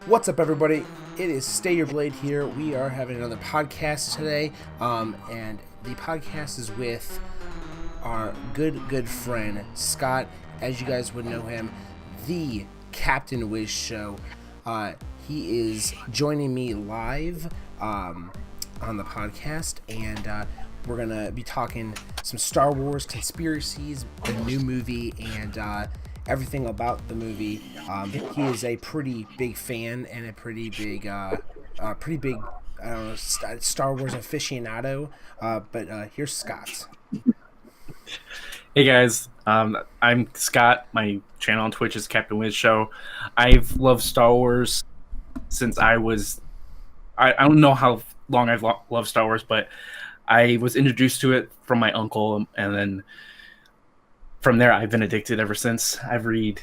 What's up, everybody? It is Stay Your Blade here. We are having another podcast today, and the podcast is with our good friend Scott. As you guys would know him, the Captain Wiz Show. He is joining me live on the podcast, and we're gonna be talking some Star Wars conspiracies, the new movie, and everything about the movie. He is a pretty big fan and a pretty big, I don't know, Star Wars aficionado. But here's Scott. Hey guys, I'm Scott. My channel on Twitch is Captain Wiz Show. I've loved Star Wars since I don't know how long I've loved Star Wars, but I was introduced to it from my uncle, and then from there I've been addicted ever since. I've read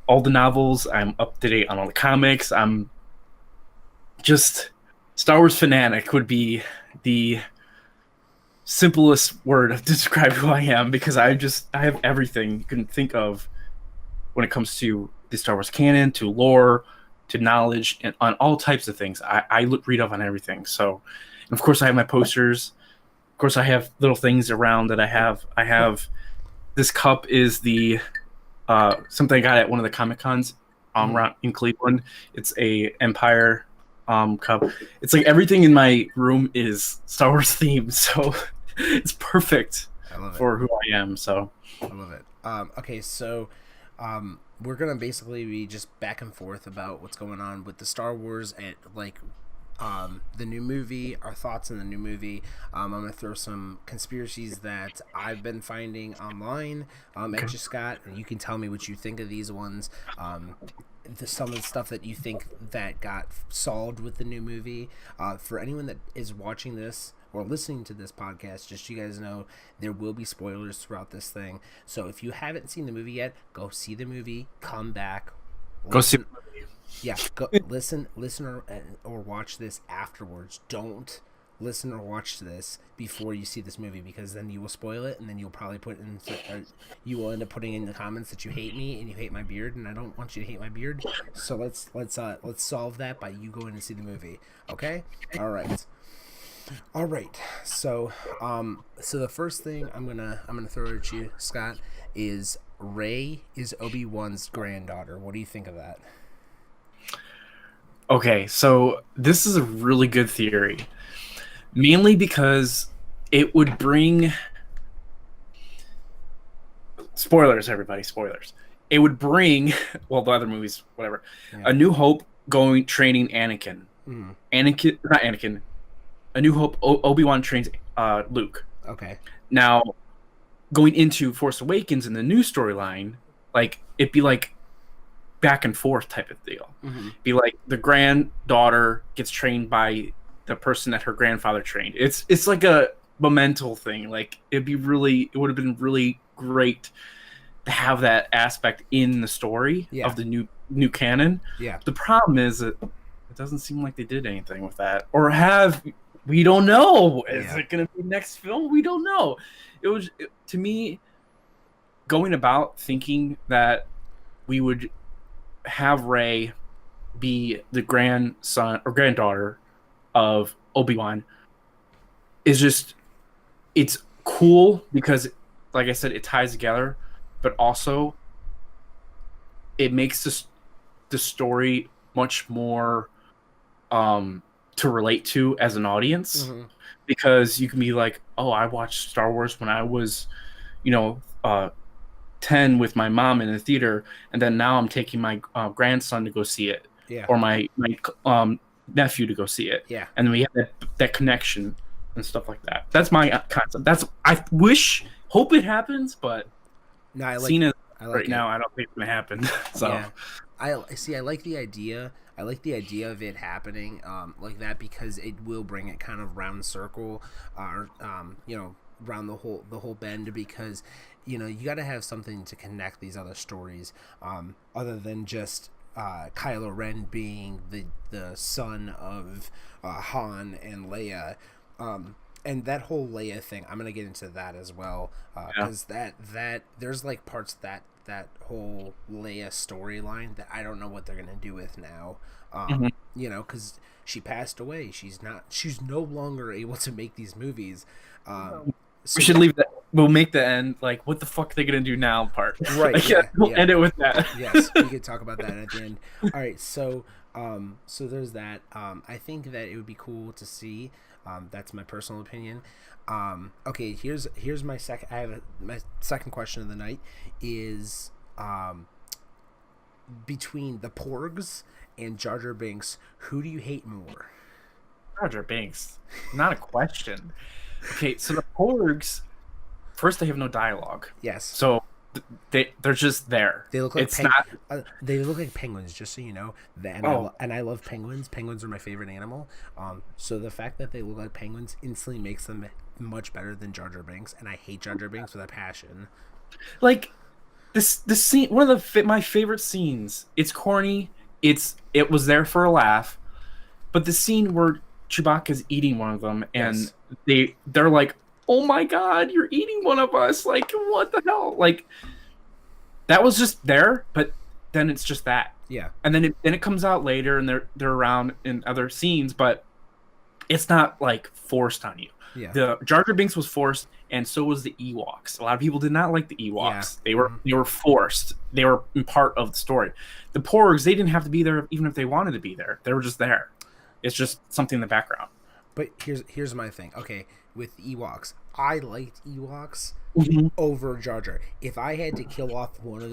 all the novels. I'm up to date on all the comics. I'm just Star Wars fanatic would be the simplest word to describe who I am, because I have everything you can think of when it comes to the Star Wars canon, to lore, to knowledge, and on all types of things. I read up on everything. So, and of course, I have my posters. Of course, I have little things around that I have. I have this cup is the something I got at one of the Comic Cons around in Cleveland. It's a Empire cup. It's like everything in my room is Star Wars themed, so it's perfect for who I am. So I love it. Okay, so we're gonna basically be just back and forth about what's going on with the Star Wars and the new movie, our thoughts on the new movie. I'm gonna throw some conspiracies that I've been finding online at you, Scott, and you can tell me what you think of these ones. Some of the stuff that you think that got solved with the new movie. For anyone that is watching this or listening to this podcast, just so you guys know, there will be spoilers throughout this thing. So if you haven't seen the movie yet, go see the movie, come back, go see. yeah, go listen or watch this afterwards. Don't listen or watch this before you see this movie, because then you will spoil it, and then you'll probably you will end up putting in the comments that you hate me and you hate my beard, and I don't want you to hate my beard. So let's solve that by you going to see the movie. Okay? All right. So the first thing I'm gonna throw at you, Scott, is Rey is Obi Wan's granddaughter. What do you think of that? Okay, so this is a really good theory, mainly because it would bring spoilers. Everybody, spoilers. It would bring well, the other movies, whatever. Yeah. A New Hope training Anakin. Anakin, not Anakin. A New Hope, Obi Wan trains Luke. Okay. Now, going into Force Awakens in the new storyline, like it'd be like back and forth type of deal. Be like the granddaughter gets trained by the person that her grandfather trained. It's like a momental thing. Like it would have been really great to have that aspect in the story of the new canon. Yeah. The problem is that it doesn't seem like they did anything with that, or we don't know. Is it going to be next film? We don't know. To me, going about thinking that we would have Rey be the grandson or granddaughter of Obi-Wan is just, it's cool because, like I said, it ties together, but also it makes the story much more to relate to as an audience, because you can be like, oh, I watched Star Wars when I was 10 with my mom in the theater, and then now I'm taking my grandson to go see it, or my nephew to go see it, and we have that connection and stuff like that. That's my concept. Hope it happens, but no, I like now I don't think it's gonna happen. So yeah. I like the idea. I like the idea of it happening like that, because it will bring it kind of round circle, or round the whole bend, because you got to have something to connect these other stories, other than just Kylo Ren being the son of Han and Leia, and that whole Leia thing. I'm gonna get into that as well, because that there's like parts that whole Leia storyline that I don't know what they're gonna do with now. You know, because she passed away. She's no longer able to make these movies. We should leave that. We'll make the end like, what the fuck are they gonna do now? Part right. Like, we'll end it with that. Yes, we could talk about that at the end. All right, so there's that. I think that it would be cool to see. That's my personal opinion. Okay, here's my second. My second question of the night is between the Porgs and Jar Jar Binks, who do you hate more? Jar Jar Binks, not a question. Okay, so the Porgs, first they have no dialogue. Yes. So they're just there. They look like they look like penguins, just so you know. And I love penguins. Penguins are my favorite animal. So the fact that they look like penguins instantly makes them much better than Jar Jar Binks, and I hate Jar Jar Binks with a passion. Like this scene, one of my favorite scenes. It's corny. It was there for a laugh, but the scene where Chewbacca's eating one of them, and they're like, "Oh my God, you're eating one of us!" Like, what the hell? Like, that was just there, but then it's just that. Yeah. And then it comes out later, and they're around in other scenes, but it's not like forced on you. Yeah. The Jar Jar Binks was forced, and so was the Ewoks. A lot of people did not like the Ewoks. Yeah. They were forced. They were part of the story. The Porgs, they didn't have to be there even if they wanted to be there. They were just there. It's just something in the background. But here's my thing. Okay, with Ewoks, I liked Ewoks over Jar Jar. If I had to kill off one of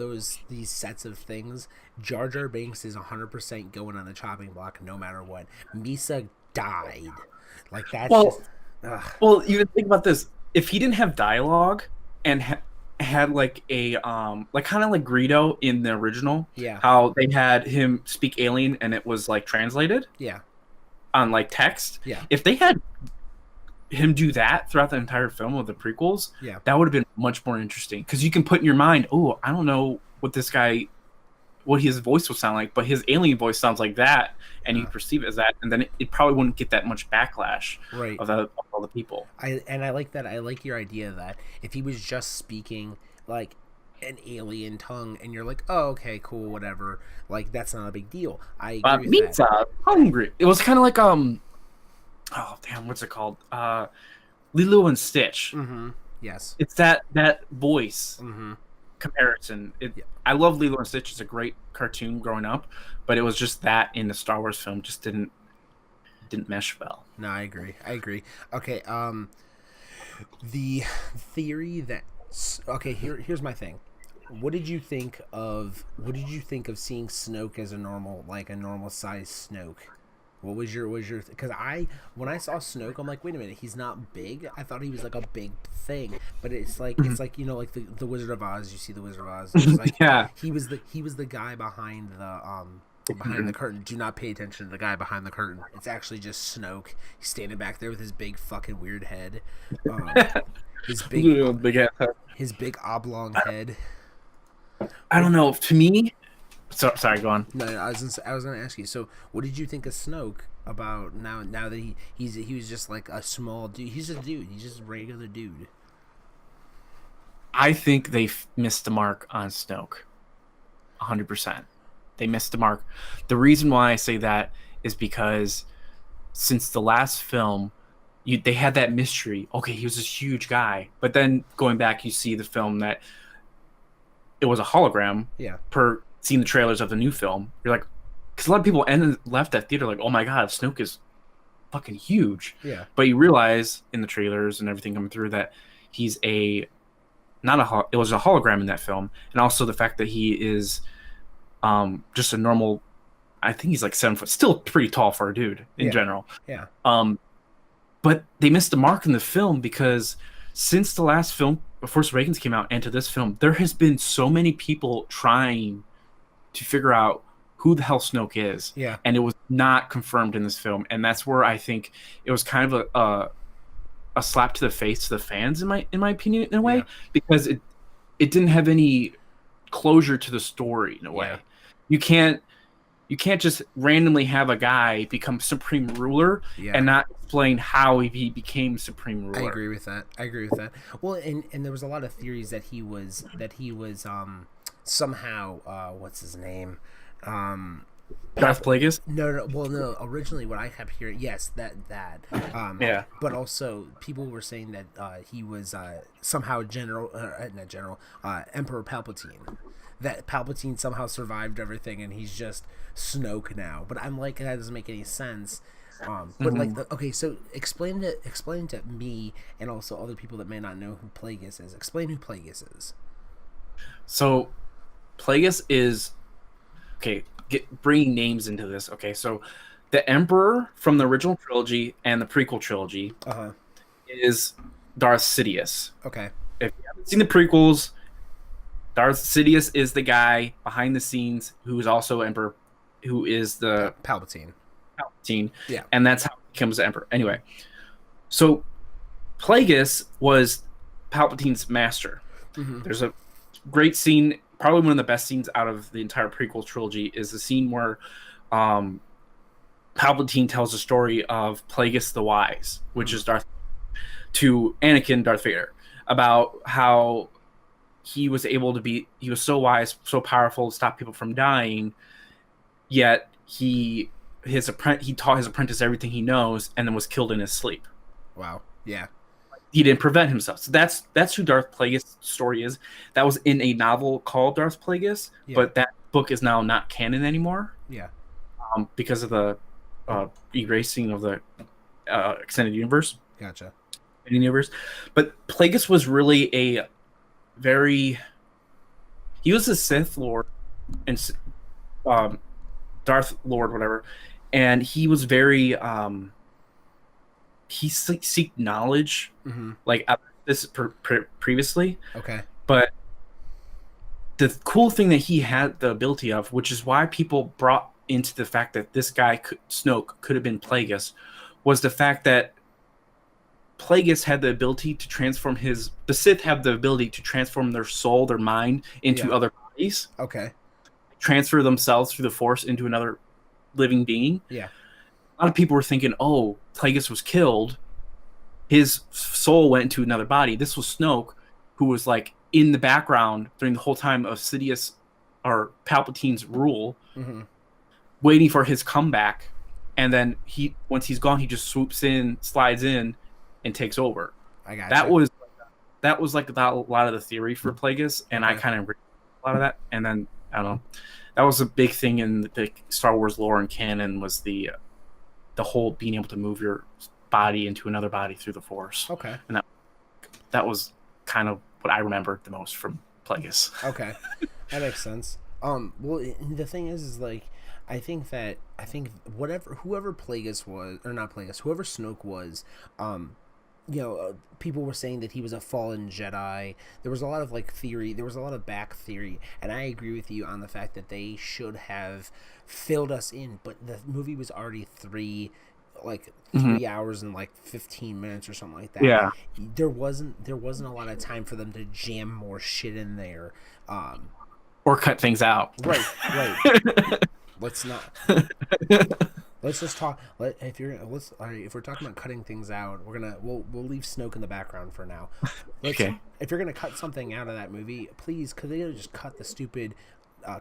these sets of things, Jar Jar Binks is 100% going on the chopping block no matter what. Misa died. Like, that's Well, you think about this. If he didn't have dialogue and had like a like kind of like Greedo in the original, how they had him speak alien and it was like translated, on like text. Yeah. If they had him do that throughout the entire film of the prequels, that would have been much more interesting, because you can put in your mind, oh, I don't know what his voice will sound like, but his alien voice sounds like that, and you perceive it as that, and then it probably wouldn't get that much backlash of all the people. I like that. I like your idea that if he was just speaking like an alien tongue, and you're like, oh, okay, cool, whatever, like, that's not a big deal. I agree with that. Hungry. It was kind of like oh damn, what's it called? Lilo and Stitch. Yes, it's that voice comparison. I love Lilo and Stitch. It's a great cartoon growing up, but it was just that in the Star Wars film just didn't mesh well. No, I agree. Okay, the theory that here's my thing. What did you think of seeing Snoke as a normal size Snoke? What was your because when I saw Snoke, I'm like, wait a minute, he's not big. I thought he was like a big thing, but it's like you know, like the Wizard of Oz. You see the Wizard of Oz? It's like, he was the guy behind the curtain. Do not pay attention to the guy behind the curtain. It's actually just Snoke. He's standing back there with his big fucking weird head. His big oblong head. I don't know. To me, sorry, go on. No, I was gonna ask you. So, what did you think of Snoke about now that he was just like a small dude? He's a dude. He's just a regular dude. I think they missed the mark on Snoke. 100%. They missed the mark. The reason why I say that is because since the last film, they had that mystery. Okay, he was this huge guy, but then going back, you see the film that it was a hologram. Yeah. Per seeing the trailers of the new film, you're like, because a lot of people left that theater like, oh my God, Snoke is fucking huge. Yeah. But you realize in the trailers and everything coming through that he's it was a hologram in that film, and also the fact that he is just a normal. I think he's like 7 foot, still pretty tall for a dude in general. Yeah. But they missed the mark in the film because since the last film, Force Awakens came out, and to this film, there has been so many people trying to figure out who the hell Snoke is. Yeah. And it was not confirmed in this film. And that's where I think it was kind of a slap to the face to the fans, in my opinion, in a way, because it didn't have any closure to the story in a way. You can't just randomly have a guy become supreme ruler and not explain how he became supreme ruler. I agree with that. Well, and there was a lot of theories that he was somehow what's his name? Darth Plagueis? No. Well, no. Originally, what I kept hearing, yes, that. Yeah. But also, people were saying that he was somehow not General, Emperor Palpatine. That Palpatine somehow survived everything, and he's just Snoke now. But I'm like, that doesn't make any sense. But okay, so explain to me and also other people that may not know who Plagueis is. Explain who Plagueis is. So, Plagueis is bringing names into this. Okay, so the Emperor from the original trilogy and the prequel trilogy is Darth Sidious. Okay. If you haven't seen the prequels, Darth Sidious is the guy behind the scenes who is also Emperor, who is the Palpatine. Yeah. And that's how he becomes the Emperor. Anyway, so Plagueis was Palpatine's master. Mm-hmm. There's a great scene, probably one of the best scenes out of the entire prequel trilogy, is the scene where Palpatine tells the story of Plagueis the Wise, which is Darth, to Anakin, Darth Vader, about how he was so wise, so powerful to stop people from dying, yet he taught his apprentice everything he knows and then was killed in his sleep. Wow. Yeah. He didn't prevent himself. So that's who Darth Plagueis' story is. That was in a novel called Darth Plagueis, but that book is now not canon anymore. Yeah. Because of the erasing of the extended universe. Gotcha. Universe. But Plagueis was really he was a Sith Lord and Darth Lord, whatever, and he was very he seeked knowledge, like this previously. Okay. But the cool thing that he had the ability of, which is why people brought into the fact that this guy Snoke could have been Plagueis, was the fact that Plagueis had the ability to transform the Sith have the ability to transform their soul, their mind into other bodies. Okay. Transfer themselves through the Force into another living being. Yeah. A lot of people were thinking, oh, Plagueis was killed. His soul went into another body. This was Snoke, who was like in the background during the whole time of Sidious or Palpatine's rule, waiting for his comeback. And then once he's gone, he just swoops in, slides in, and takes over. I got that was like a lot of the theory for Plagueis, and I kind of read a lot of that. And then I don't know, that was a big thing in the Star Wars lore and canon, was the whole being able to move your body into another body through the Force. Okay. And that was kind of what I remember the most from Plagueis. Okay, that makes sense. Well, the thing is like, I think whoever Plagueis was, or not Plagueis, whoever Snoke was, people were saying that he was a fallen Jedi. There was a lot of theory. There was a lot of back theory, and I agree with you on the fact that they should have filled us in. But the movie was already 3 hours and 15 minutes or something like that. Yeah, there wasn't a lot of time for them to jam more shit in there, or cut things out. Right. Let's not. Let's just talk. If we're talking about cutting things out, we'll leave Snoke in the background for now. Okay. If you're gonna cut something out of that movie, please, could they just cut the stupid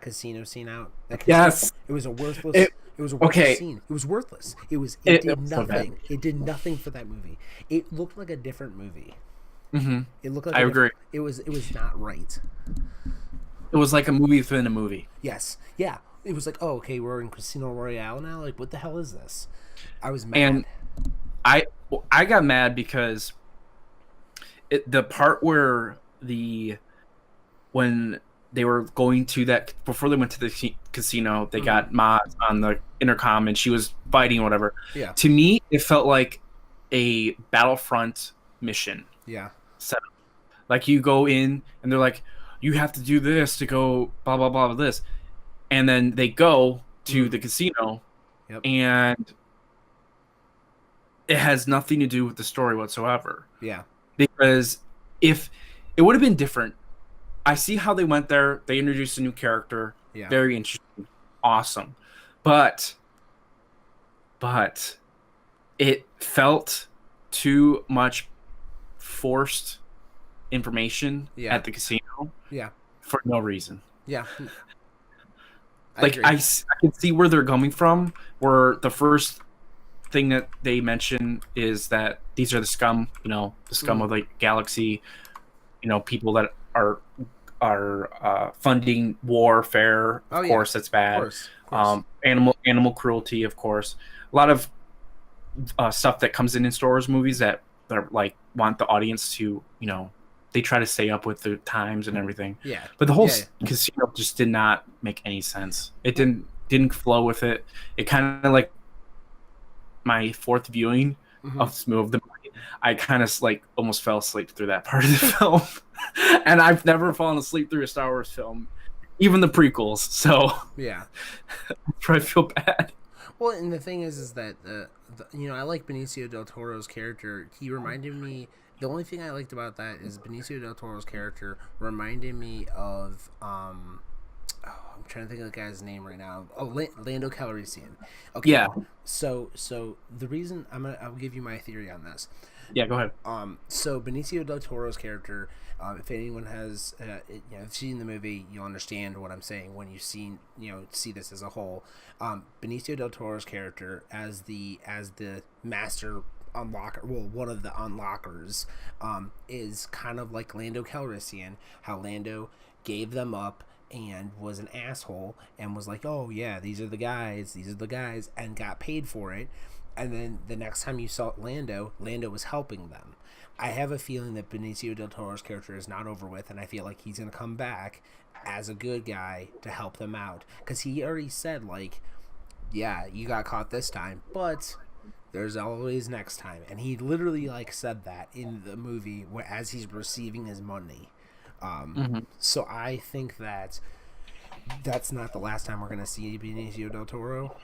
casino scene out? Yes. It was a worthless. It was a worthless scene. It was worthless. It did nothing. So it did nothing for that movie. It looked like a different movie. Mm-hmm. It looked like I agree. It was not right. It was like a movie within a movie. Yes. Yeah. It was like, oh, okay, we're in Casino Royale now. Like, what the hell is this? I was mad. And I got mad because the part where when they were going to that, before they went to the casino, they got Maz on the intercom and she was fighting or whatever. Yeah. To me, it felt like a Battlefront mission. Yeah. Setup. Like, you go in and they're like, you have to do this to go blah, blah, blah, blah, this. And then they go to the casino, and it has nothing to do with the story whatsoever. Yeah. Because if it would have been different, I see how they went there. They introduced a new character. Yeah. Very interesting. Awesome. But it felt too much forced information at the casino. Yeah. For no reason. Yeah. I can see where they're coming from, where the first thing that they mention is that these are the scum, the scum of the galaxy, people that are funding warfare. Of course, that's bad. Of course. Animal cruelty, of course. A lot of stuff that comes in Star Wars movies that like want the audience to, they try to stay up with the times and everything. Yeah. But the whole casino just did not make any sense. It didn't flow with it. It kind of like my fourth viewing of this movie. I kind of like almost fell asleep through that part of the film. And I've never fallen asleep through a Star Wars film, even the prequels. So yeah, I feel bad. Well, and the thing is that I like Benicio del Toro's character. He reminded me. The only thing I liked about that is Benicio del Toro's character reminded me of I'm trying to think of the guy's name right now. Oh, Lando Calrissian. Okay. Yeah. So the reason I'll give you my theory on this. Yeah, go ahead. So Benicio del Toro's character, if anyone has, seen the movie, you'll understand what I'm saying when you've seen, see this as a whole. Benicio del Toro's character as the master unlocker, well, one of the unlockers, is kind of like Lando Calrissian. How Lando gave them up and was an asshole and was like, oh yeah, these are the guys, and got paid for it. And then the next time you saw Lando was helping them. I have a feeling that Benicio del Toro's character is not over with, and I feel like he's going to come back as a good guy to help them out. Because he already said, like, yeah, you got caught this time, but there's always next time. And he literally, like, said that in the movie as he's receiving his money. So I think that that's not the last time we're going to see Benicio del Toro.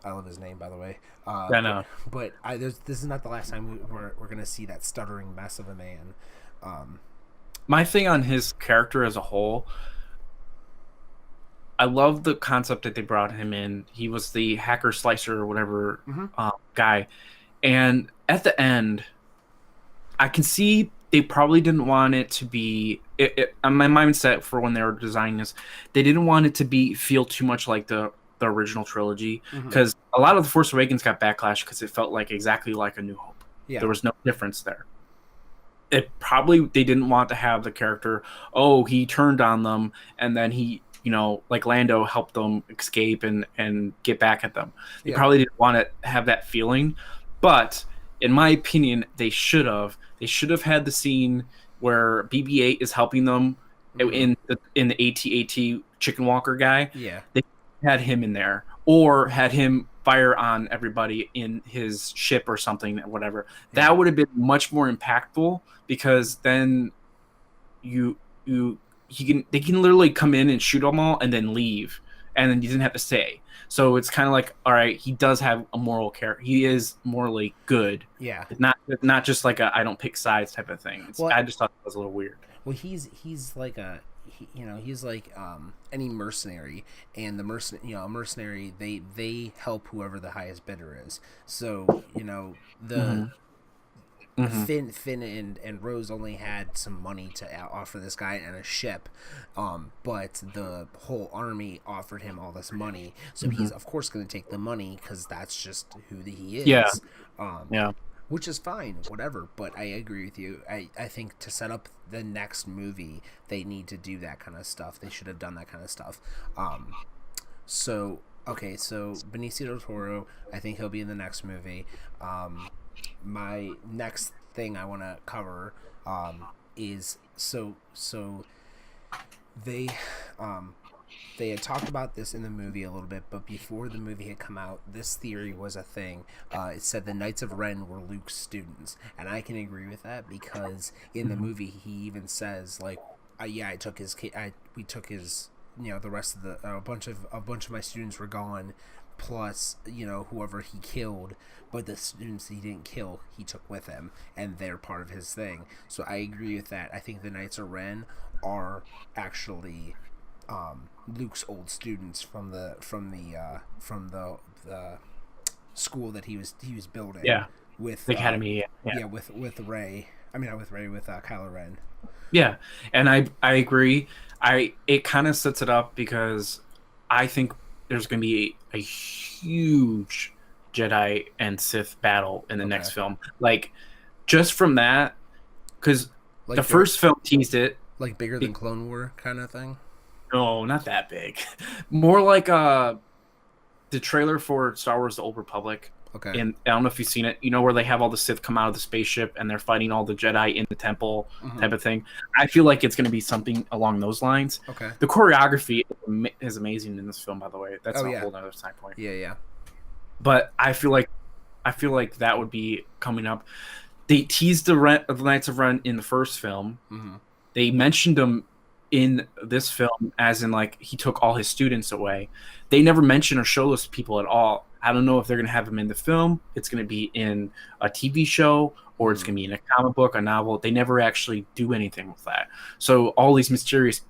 I love his name, by the way. I know. But this is not the last time we're going to see that stuttering mess of a man. My thing on his character as a whole, I love the concept that they brought him in. He was the hacker slicer or whatever guy. And at the end, I can see they probably didn't want it to be... my mindset for when they were designing this, they didn't want it to feel too much like the original trilogy, because a lot of the Force Awakens got backlash because it felt like exactly like A New Hope. Yeah. There was no difference there. They didn't want to have the character, he turned on them and then he, like Lando helped them escape and get back at them. They probably didn't want to have that feeling, but in my opinion, they should have had the scene where BB-8 is helping them in the AT-AT chicken walker guy. Yeah. They had him in there, or had him fire on everybody in his ship or something, or whatever. Yeah. That would have been much more impactful, because then they can literally come in and shoot them all and then leave, and then you didn't have to stay. So it's kind of like, all right, he does have a moral character. He is morally good. Yeah. Not just like a I don't pick sides type of thing. I just thought it was a little weird. Well, he's like he's like any mercenary, and the mercenary they help whoever the highest bidder is. So Finn and Rose only had some money to offer this guy and a ship, but the whole army offered him all this money, so he's of course going to take the money because that's just who he is. Yeah. Which is fine, whatever, but I agree with you. I think to set up the next movie, they need to do that kind of stuff. They should have done that kind of stuff. So Benicio del Toro, I think he'll be in the next movie. My next thing I want to cover is they had talked about this in the movie a little bit, but before the movie had come out, this theory was a thing. It said the Knights of Ren were Luke's students, and I can agree with that, because in the movie he even says, like, I took his we took his, the rest of the a bunch of my students were gone, plus whoever he killed, but the students he didn't kill he took with him, and they're part of his thing. So I agree with that. I think the Knights of Ren are actually Luke's old students from the school that he was building. Yeah, with the academy. with Rey. I mean, not with Rey, with Kylo Ren. Yeah, and I agree. it kind of sets it up because I think there's going to be a huge Jedi and Sith battle in the next film. Like, just from that, because Like the first film teased it. Like bigger than Clone War kind of thing? No, not that big. More like the trailer for Star Wars: The Old Republic. Okay. And I don't know if you've seen it. You know where they have all the Sith come out of the spaceship and they're fighting all the Jedi in the temple type of thing. I feel like it's going to be something along those lines. Okay. The choreography is amazing in this film, by the way. That's a whole other side point. Yeah. But I feel like that would be coming up. They teased the Knights of Ren in the first film. They mentioned them in this film as in like he took all his students away. They never mention or show those people at all. I don't know if they're going to have him in the film. It's going to be in a TV show or it's going to be in a comic book, a novel. They never actually do anything with that. So all these mysterious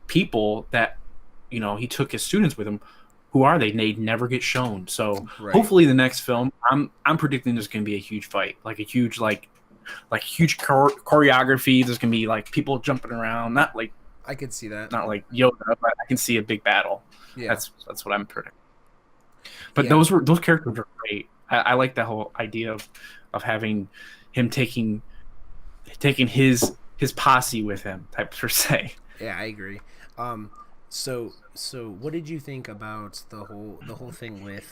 people that, you know, he took his students with him, who are they? They never get shown. So hopefully the next film, I'm predicting there's going to be a huge fight, like a huge huge choreography. There's going to be like people jumping around, not like I could see that. Not like Yoda, but I can see a big battle. Yeah, that's what I'm predicting. But those characters were great. I like that whole idea of having him taking his posse with him, type per se. Yeah, I agree. So what did you think about the whole thing with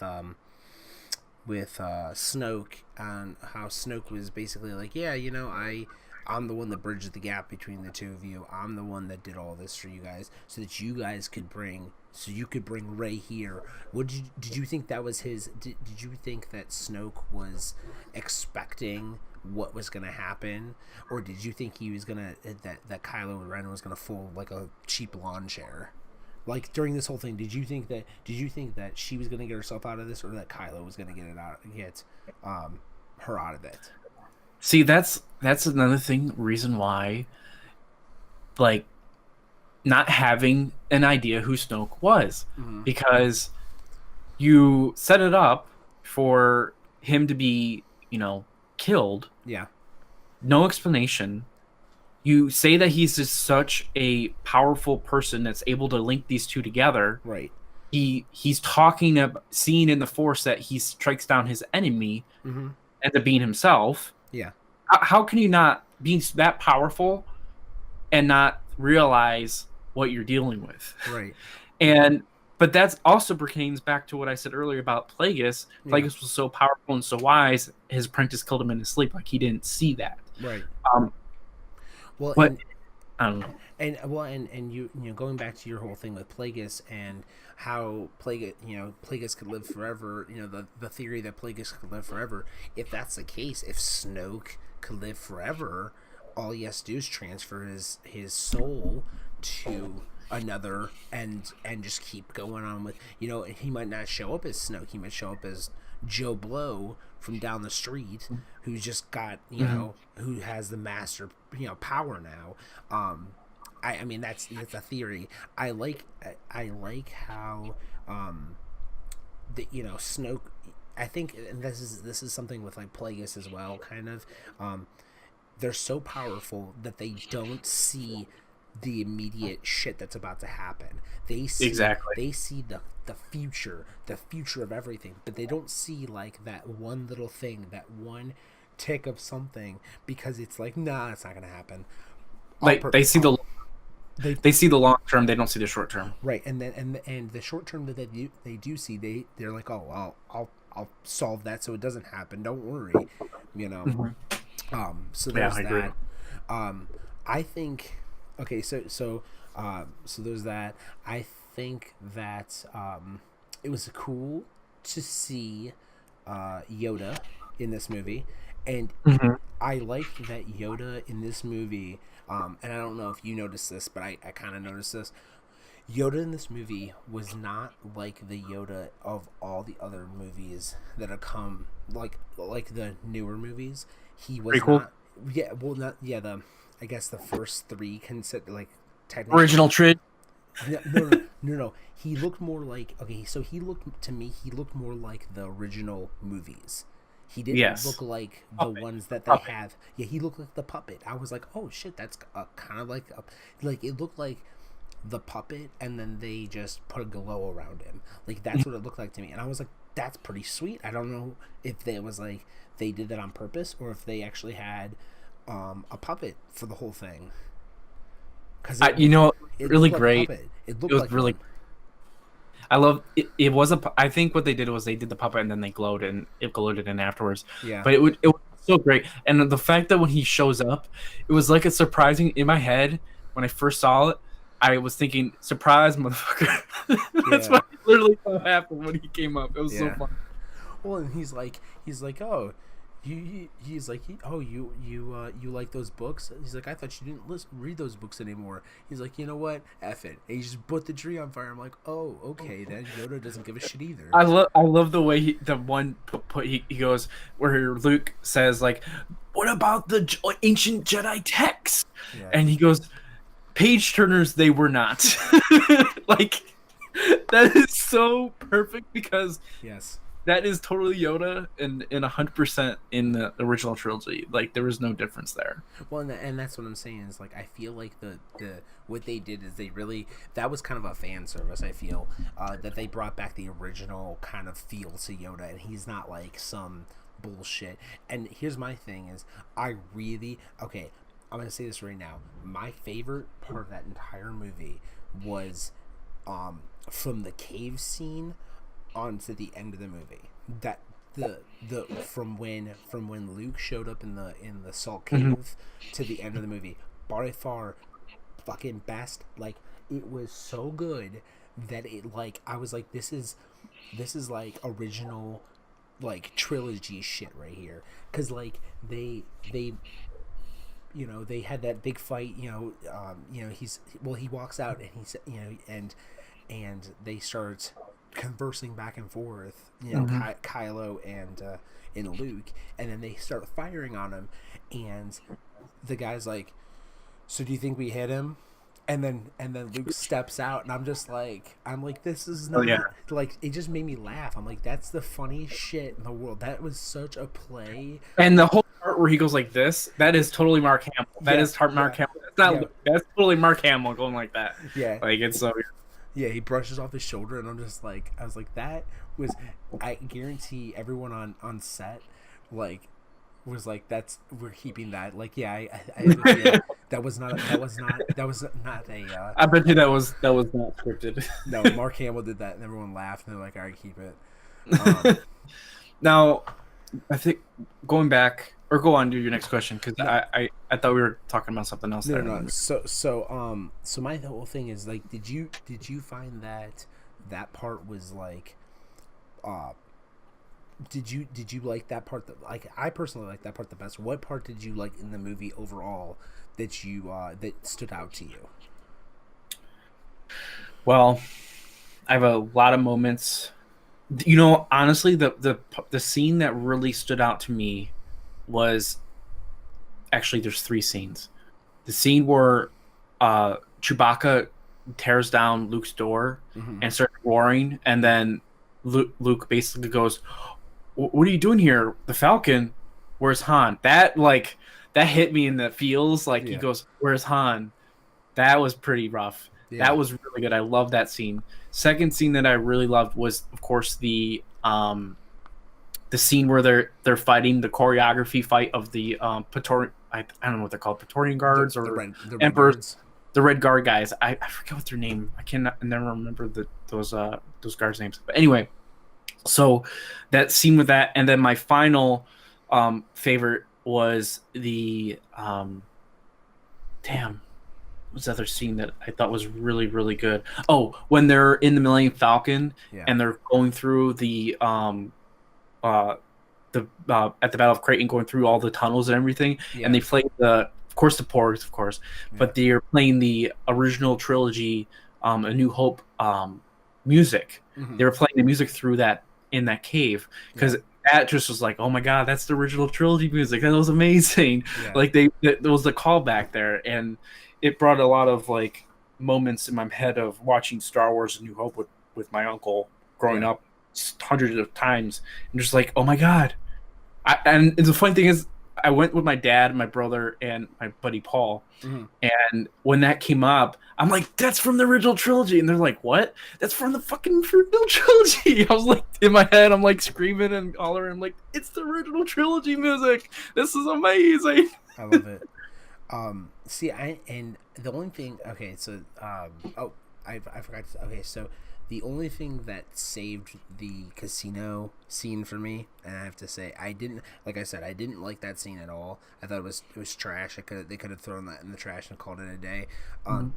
Snoke and how Snoke was basically like, yeah, you know, I'm the one that bridged the gap between the two of you. I'm the one that did all this for you guys, so that you guys could bring Rey here. Did you think that was his? Did you think that Snoke was expecting what was gonna happen, or did you think he was gonna that Kylo Ren was gonna fold like a cheap lawn chair? Like during this whole thing, did you think that she was gonna get herself out of this, or that Kylo was gonna get her out of it? See, that's another reason why, like, not having an idea who Snoke was, because you set it up for him to be, you know, killed. Yeah. No explanation. You say that he's just such a powerful person that's able to link these two together. Right. He's talking about seeing in the Force that he strikes down his enemy and the being himself. Yeah. How can you not be that powerful and not realize what you're dealing with? Right. But that's also pertains back to what I said earlier about Plagueis. Plagueis was so powerful and so wise, his apprentice killed him in his sleep. Like, he didn't see that. Right. Well, but I don't know. And you know, going back to your whole thing with Plagueis and how Plagueis could live forever, you know, the theory that Plagueis could live forever. If that's the case, if Snoke could live forever, all he has to do is transfer his soul to another and just keep going on with, you know, he might not show up as Snoke, he might show up as Joe Blow from down the street, who's just got, you know, who has the master, you know, power now. I mean, that's a theory. I like how you know, Snoke, I think, and this is something with like Plagueis as well, kind of, they're so powerful that they don't see the immediate shit that's about to happen. They see the future of everything, but they don't see like that one little thing, that one tick of something, because it's like, nah, it's not gonna happen. They see the long term, they don't see the short term. Right, and then and the short term that they do see, they're like, oh, well, I'll solve that so it doesn't happen. Don't worry, you know. So there's that. I think. Okay, so there's that. I think that it was cool to see Yoda in this movie, and I liked that Yoda in this movie. And I don't know if you noticed this, but I kind of noticed this. Yoda in this movie was not like the Yoda of all the other movies that have come, like the newer movies. He was not. Yeah, well, not I guess the first three consider like technically original trid. No. He looked more like, okay. So he looked more like the original movies. He didn't look like the ones that they have. Yeah, he looked like the puppet. I was like, oh shit, that's kind of like it looked like the puppet and then they just put a glow around him. Like that's what it looked like to me, and I was like, that's pretty sweet. I don't know if they was like they did that on purpose or if they actually had a puppet for the whole thing. Because really great. It looked was like really. one. I love it. It was I think what they did was they did the puppet and then they glowed and it glowed it in afterwards. Yeah. But it was so great, and the fact that when he shows up, it was like a surprising in my head when I first saw it. I was thinking, surprise, motherfucker. That's what literally happened when he came up. It was so fun. Well, and he's like, oh, you like those books? He's like, I thought you didn't read those books anymore. He's like, you know what? F it. And he just put the tree on fire. I'm like, oh, okay. Then Yoda doesn't give a shit either. I love the way he goes where Luke says like, what about the ancient Jedi text? Yeah. And he goes, page turners they were not. Like that is so perfect because yes, that is totally Yoda and 100% in the original trilogy. Like there was no difference there. Well, and that's what I'm saying is like I feel like the what they did is they really that was kind of a fan service. I feel that they brought back the original kind of feel to Yoda, and he's not like some bullshit. And here's my thing is I'm gonna say this right now. My favorite part of that entire movie was from the cave scene onto the end of the movie. That the from when Luke showed up in the salt cave to the end of the movie, by far fucking best. Like it was so good that it like I was like this is like original like trilogy shit right here, because like they they had that big fight, he walks out and he's, and they start conversing back and forth, Kylo and Luke, and then they start firing on him, and the guy's like, so do you think we hit him? And then Luke steps out, and I'm like, this is not like, it just made me laugh. I'm like, that's the funniest shit in the world. That was such a play. And the whole part where he goes like this, that is totally Mark Hamill. That is Mark Hamill. That's not that's totally Mark Hamill going like that. Yeah. Like it's so weird. Yeah, he brushes off his shoulder, and I'm just like, I was like, that was, I guarantee everyone on set, like, was like, we're keeping that. Like, yeah, I that was not a. I bet you that was not scripted. No, Mark Hamill did that, and everyone laughed, and they're like, all right, keep it. Now, I think going back, or go on to your next question, because I thought we were talking about something else. No. So my whole thing is like, did you find that part was like, did you like that part? Like I personally like that part the best. What part did you like in the movie overall that you that stood out to you? Well, I have a lot of moments. Honestly, the scene that really stood out to me was actually there's three scenes. The scene where Chewbacca tears down Luke's door and starts roaring, and then Luke basically goes, "What are you doing here? The Falcon? Where's Han?" That hit me in the feels. Like he goes, "Where's Han?" That was pretty rough. Yeah. That was really good. I love that scene. Second scene that I really loved was, of course, the scene where they're fighting the choreography fight of the Praetorian. I don't know what they're called, Praetorian Guards or the Emperors, the Red Guard guys. I forget what their name. I never remember those guards' names. But anyway, so that scene with that, and then my final favorite was the what's the other scene that I thought was really, really good? Oh, when they're in the Millennium Falcon and they're going through the at the Battle of Creighton, going through all the tunnels and everything, and they play the porgs, of course, but they're playing the original trilogy, A New Hope music. They were playing the music through that in that cave, because that just was like, oh my god, that's the original trilogy music. That was amazing. Like there was the callback there, and it brought a lot of like moments in my head of watching Star Wars: A New Hope with my uncle growing up hundreds of times, and just like, oh my god. And the funny thing is, I went with my dad, my brother, and my buddy Paul. Mhm. And when that came up, I'm like, "That's from the original trilogy," and they're like, "What? That's from the fucking original trilogy." I was like, in my head, I'm like screaming and hollering, I'm like, "It's the original trilogy music! This is amazing!" I love it. See, and the only thing. Okay, so oh, I forgot. Okay, so the only thing that saved the casino scene for me, and I have to say, I didn't. Like I said, I didn't like that scene at all. I thought it was trash. They could have thrown that in the trash and called it a day.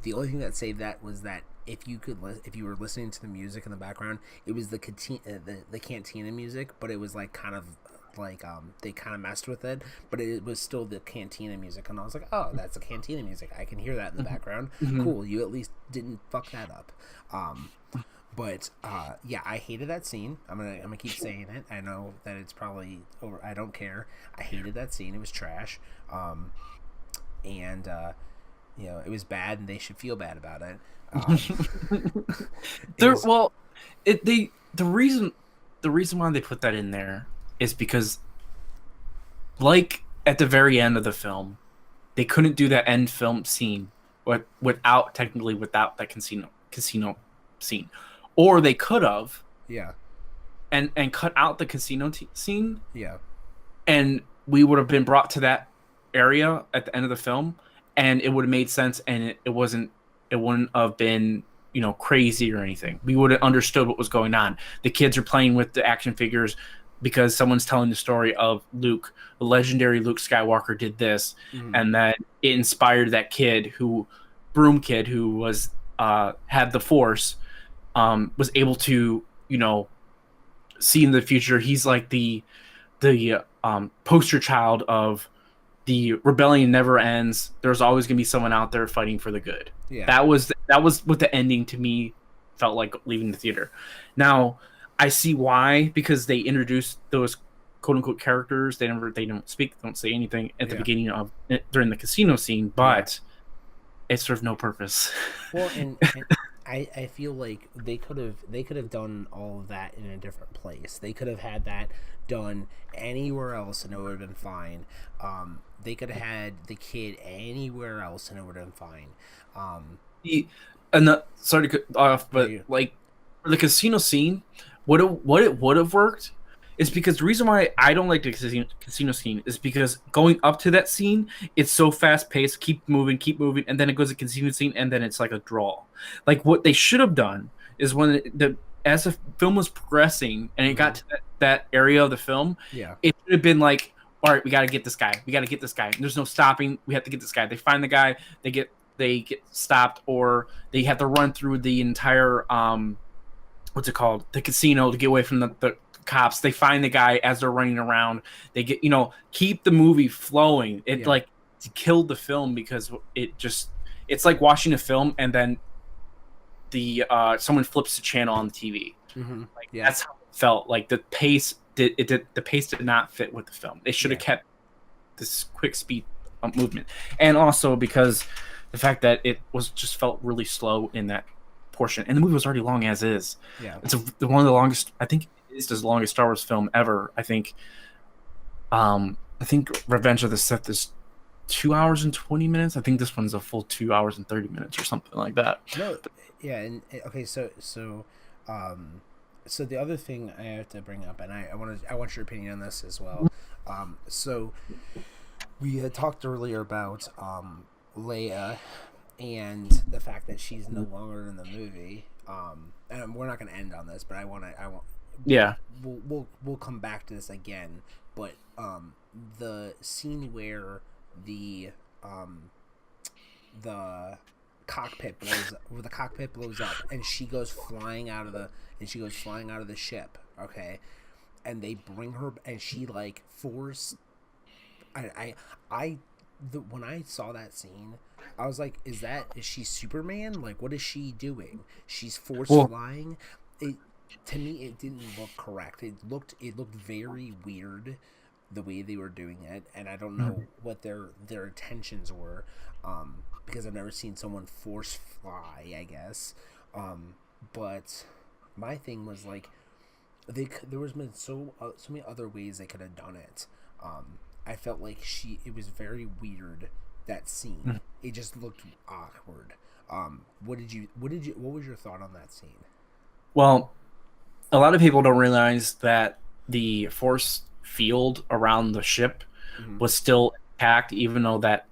The only thing that saved that was that if you were listening to the music in the background, it was the cantina music, but it was like kind of like they kind of messed with it, but it was still the cantina music, and I was like, oh, that's the cantina music, I can hear that in the background. Cool, you at least didn't fuck that up. But yeah, I hated that scene. I'm gonna keep saying it. I know that it's probably over. I don't care. I hated that scene. It was trash. And you know, it was bad, and they should feel bad about it. The reason why they put that in there is because, like, at the very end of the film, they couldn't do that end film scene without that casino scene, or they could have, yeah, and cut out the casino scene, yeah, and we would have been brought to that area at the end of the film, and it would have made sense, and it wouldn't have been, you know, crazy or anything. We would have understood what was going on. The kids are playing with the action figures because someone's telling the story of Luke, the legendary Luke Skywalker did this, and that it inspired that broom kid who was had the Force, was able to, you know, see in the future. He's like the poster child of the rebellion never ends. There's always gonna be someone out there fighting for the good. yeah. That was what the ending to me felt like leaving the theater. Now I see why, because they introduced those quote unquote characters. They don't speak, don't say anything at the beginning of during the casino scene, but it served no purpose. Well, and I feel like they could have done all of that in a different place. They could have had that done anywhere else, and it would have been fine. They could have had the kid anywhere else, and it would have been fine. Sorry to cut off, but like for the casino scene, what it would have worked is because the reason why I don't like the casino scene is because going up to that scene, it's so fast paced, keep moving, and then it goes to casino scene, and then it's like a draw. Like what they should have done is when as the film was progressing and it got to that area of the film, it should have been like, all right, we got to get this guy. And there's no stopping. We have to get this guy. They find the guy. They get stopped, or they have to run through the entire what's it called, the casino, to get away from the cops. They find the guy as they're running around. They get, you know, keep the movie flowing. It like killed the film because it's like watching a film and then the someone flips the channel on the TV. Like that's how it felt. Like the pace did not fit with the film. They should have kept this quick speed movement, and also because the fact that it was just felt really slow in that portion, and the movie was already long as is. It's one of the longest. I think it's the longest Star Wars film ever. I think Revenge of the Sith is 2 hours and 20 minutes. I think this one's a full 2 hours and 30 minutes or something like that. No, yeah, and okay, so the other thing I have to bring up, and I want your opinion on this as well. So we had talked earlier about Leia and the fact that she's no longer in the movie. And we're not going to end on this, but I want. Yeah. We'll come back to this again, but the scene where the cockpit blows up, and she goes flying out of the ship. Okay, and they bring her, and she like when I saw that scene, I was like, is she Superman? Like, what is she doing? She's flying. To me, it didn't look correct. It looked very weird the way they were doing it, and I don't know what their intentions were, because I've never seen someone force fly, I guess. But my thing was like, there was been so many other ways they could have done it. I felt like it was very weird, that scene. Mm. It just looked awkward. What was your thought on that scene? Well, a lot of people don't realize that the force field around the ship Mm-hmm. was still intact, even though that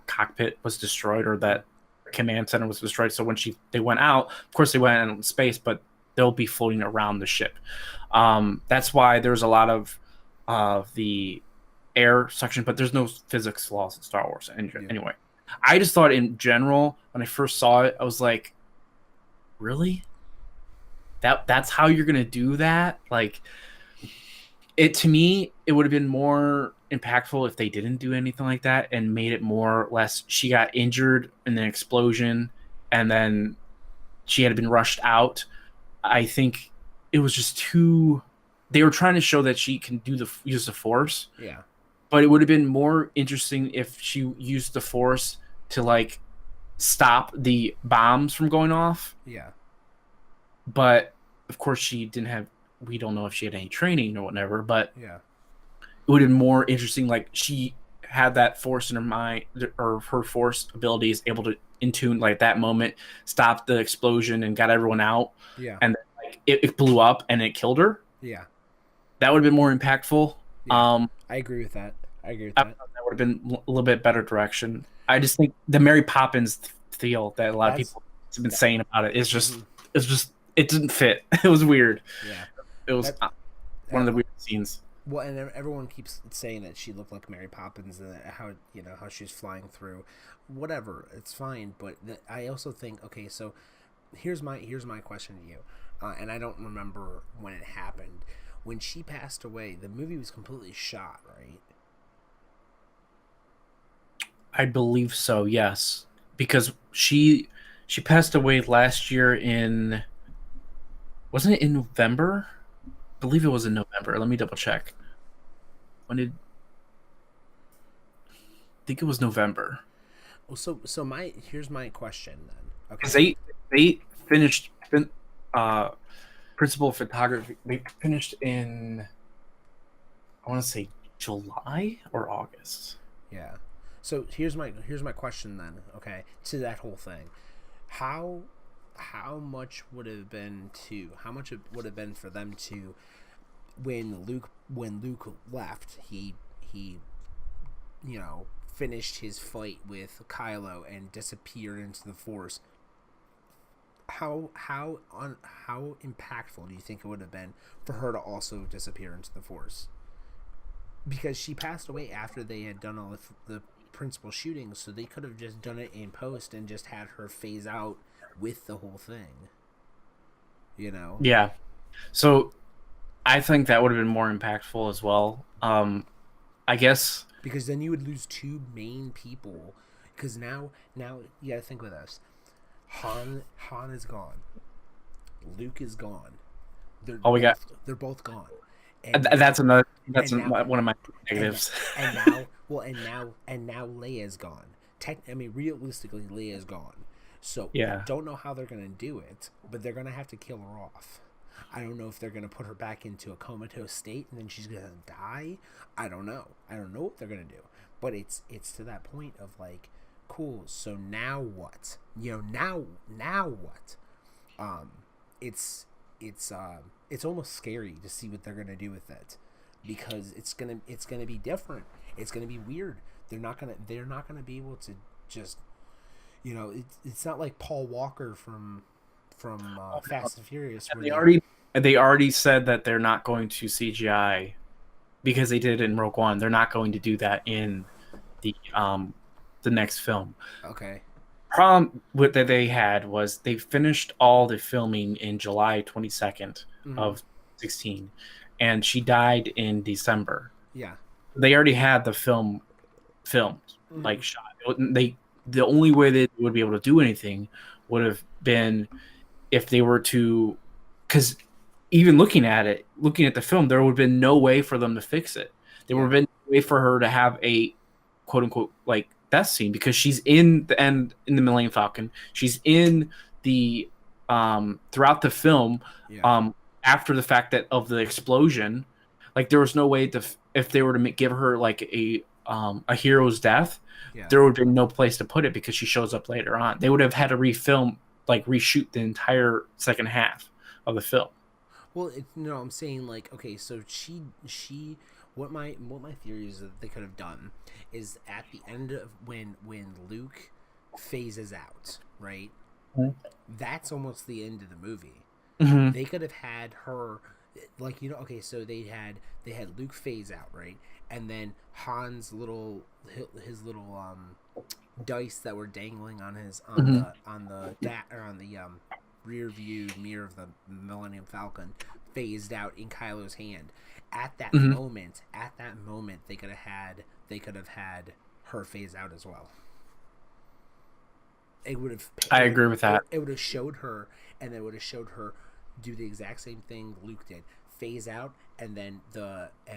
cockpit was destroyed, or that command center was destroyed. So when they went out, of course they went in space, but they'll be floating around the ship. That's why there's a lot of the air suction, but there's no physics laws in Star Wars. Anyway, I just thought in general, when I first saw it, I was like, really? That's how you're gonna do that? Like, to me, it would have been more impactful if they didn't do anything like that and made it more or less she got injured in an explosion and then she had been rushed out. I think it was just too. They were trying to show that she can use the force. Yeah. But it would have been more interesting if she used the force to like stop the bombs from going off. Yeah. But of course she didn't have. We don't know if she had any training or whatever. But yeah, it would have been more interesting. Like she had that force in her mind, or her force ability is able to in tune like that moment, stop the explosion and got everyone out. Yeah. And then, like it blew up and it killed her. Yeah. That would have been more impactful. Yeah. I agree with that. That would have been a little bit better direction. I just think the Mary Poppins feel that a lot of people have been saying about it is just, it didn't fit. It was weird. Yeah. It was one of the weird scenes. Well, and everyone keeps saying that she looked like Mary Poppins and how she was flying through. Whatever, it's fine. But I also think, okay, so here's my question to you, and I don't remember when it happened. When she passed away, the movie was completely shot, right? I believe so, yes, because she passed away last year in, wasn't it in November? I believe it was in November. Let me double check. I think it was November. Well, so here's my question then. Okay. Because they finished principal photography. They finished in, I want to say July or August. Yeah. So here's my question then. Okay, to that whole thing, how much would it have been for them to, when Luke left, he finished his fight with Kylo and disappeared into the Force. How impactful do you think it would have been for her to also disappear into the Force? Because she passed away after they had done all the principal shootings, so they could have just done it in post and just had her phase out with the whole thing. Yeah. So I think that would have been more impactful as well. I guess because then you would lose two main people. Because now you gotta think with us. Han is gone. Luke is gone. They're both gone. And that's one of my negatives. And now Leia's gone. Realistically, Leia's gone. So I don't know how they're gonna do it, but they're gonna have to kill her off. I don't know if they're gonna put her back into a comatose state and then she's gonna die. I don't know what they're gonna do. But it's to that point of like, cool. So now what? Now what? It's almost scary to see what they're gonna do with it, because it's gonna be different. It's gonna be weird. They're not gonna be able to just, it's not like Paul Walker from Fast and Furious. They already said that they're not going to CGI, because they did it in Rogue One. They're not going to do that in the next film. Okay. Problem that they had was they finished all the filming in July 22nd of 16, and she died in December. Yeah. They already had the film filmed, like shot. The only way they would be able to do anything would have been if they were to, because even looking at the film, there would have been no way for them to fix it. There would have been no way for her to have a quote unquote like death scene, because she's in the end in the Millennium Falcon. She's in the throughout the film after the fact of the explosion. Like there was no way if they were to give her like a hero's death, Yeah. there would have been no place to put it because she shows up later on. They would have had to reshoot the entire second half of the film. Well, no, I'm saying like, okay, so she what my theory is that they could have done is at the end of when Luke phases out, right? Mhm. That's almost the end of the movie. Mm-hmm. They could have had her, like, you know, okay, so they had Luke phase out, right? And then Han's his little dice that were dangling on his on the rear view mirror of the Millennium Falcon phased out in Kylo's hand. At that moment, they could have had her phase out as well. It would have. I agree with that. It would have showed her, and it would have showed her do the exact same thing Luke did, phase out, and then her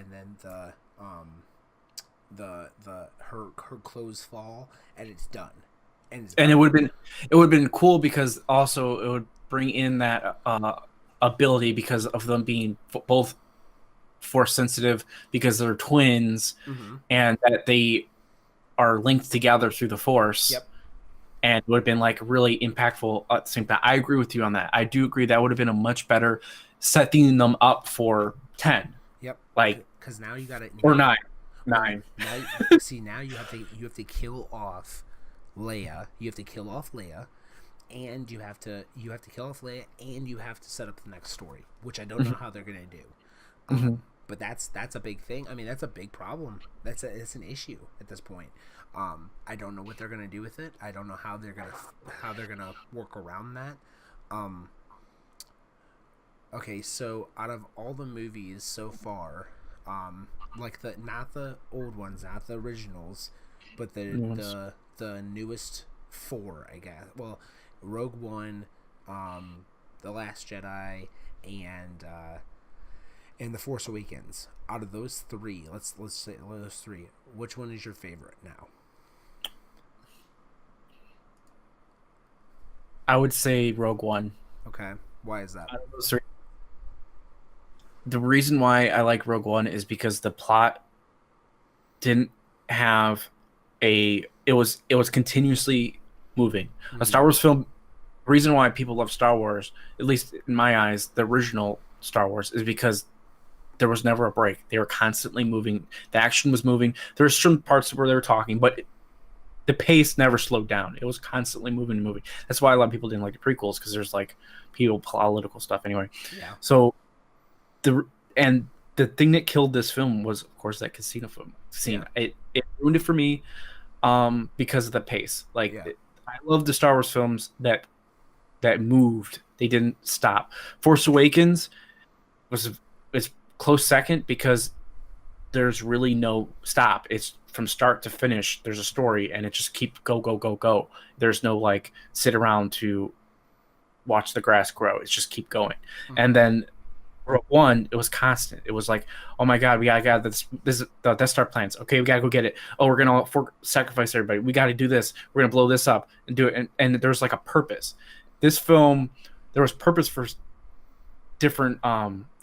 clothes fall, and it's done. And it would have been cool because also it would bring in that ability because of them being both force sensitive because they're twins, and that they are linked together through the force. Yep. And it would have been like really impactful at the same time. I agree with you on that. I do agree that would have been a much better setting them up for 10. Yep. Like, because now you got it. Or 9. 9. Now you have to kill off Leia. You have to kill off Leia, and you have to kill off Leia, and you have to set up the next story, which I don't know how they're gonna do. But that's a big thing. I mean, that's a big problem. It's an issue at this point. I don't know what they're gonna do with it. I don't know how they're gonna work around that. Okay, so out of all the movies so far, like not the old ones, not the originals, but the newest 4, I guess. Well, Rogue One, The Last Jedi, and The Force Awakens. Out of those 3, let's say those 3, which one is your favorite now? I would say Rogue One. Okay, why is that? Out of those 3, the reason why I like Rogue One is because the plot didn't have it was continuously moving. A Star Wars film, the reason why people love Star Wars, at least in my eyes, the original Star Wars, is because there was never a break. They were constantly moving. The action was moving. There were some parts where they were talking, but the pace never slowed down. It was constantly moving and moving. That's why a lot of people didn't like the prequels, because there's like political stuff anyway. Yeah. So the thing that killed this film was, of course, that casino film scene. Yeah. It ruined it for me because of the pace. Like, I love the Star Wars films that moved. They didn't stop. Force Awakens is close second because there's really no stop. It's from start to finish. There's a story, and it just keeps go. There's no like sit around to watch the grass grow. It's just keep going. And then Rogue One, it was constant. It was like, oh my god, we got this is the Death Star plans. Okay, we gotta go get it. Oh, we're gonna sacrifice everybody. We gotta do this. We're gonna blow this up and do it. And there's like a purpose. This film, there was purpose for different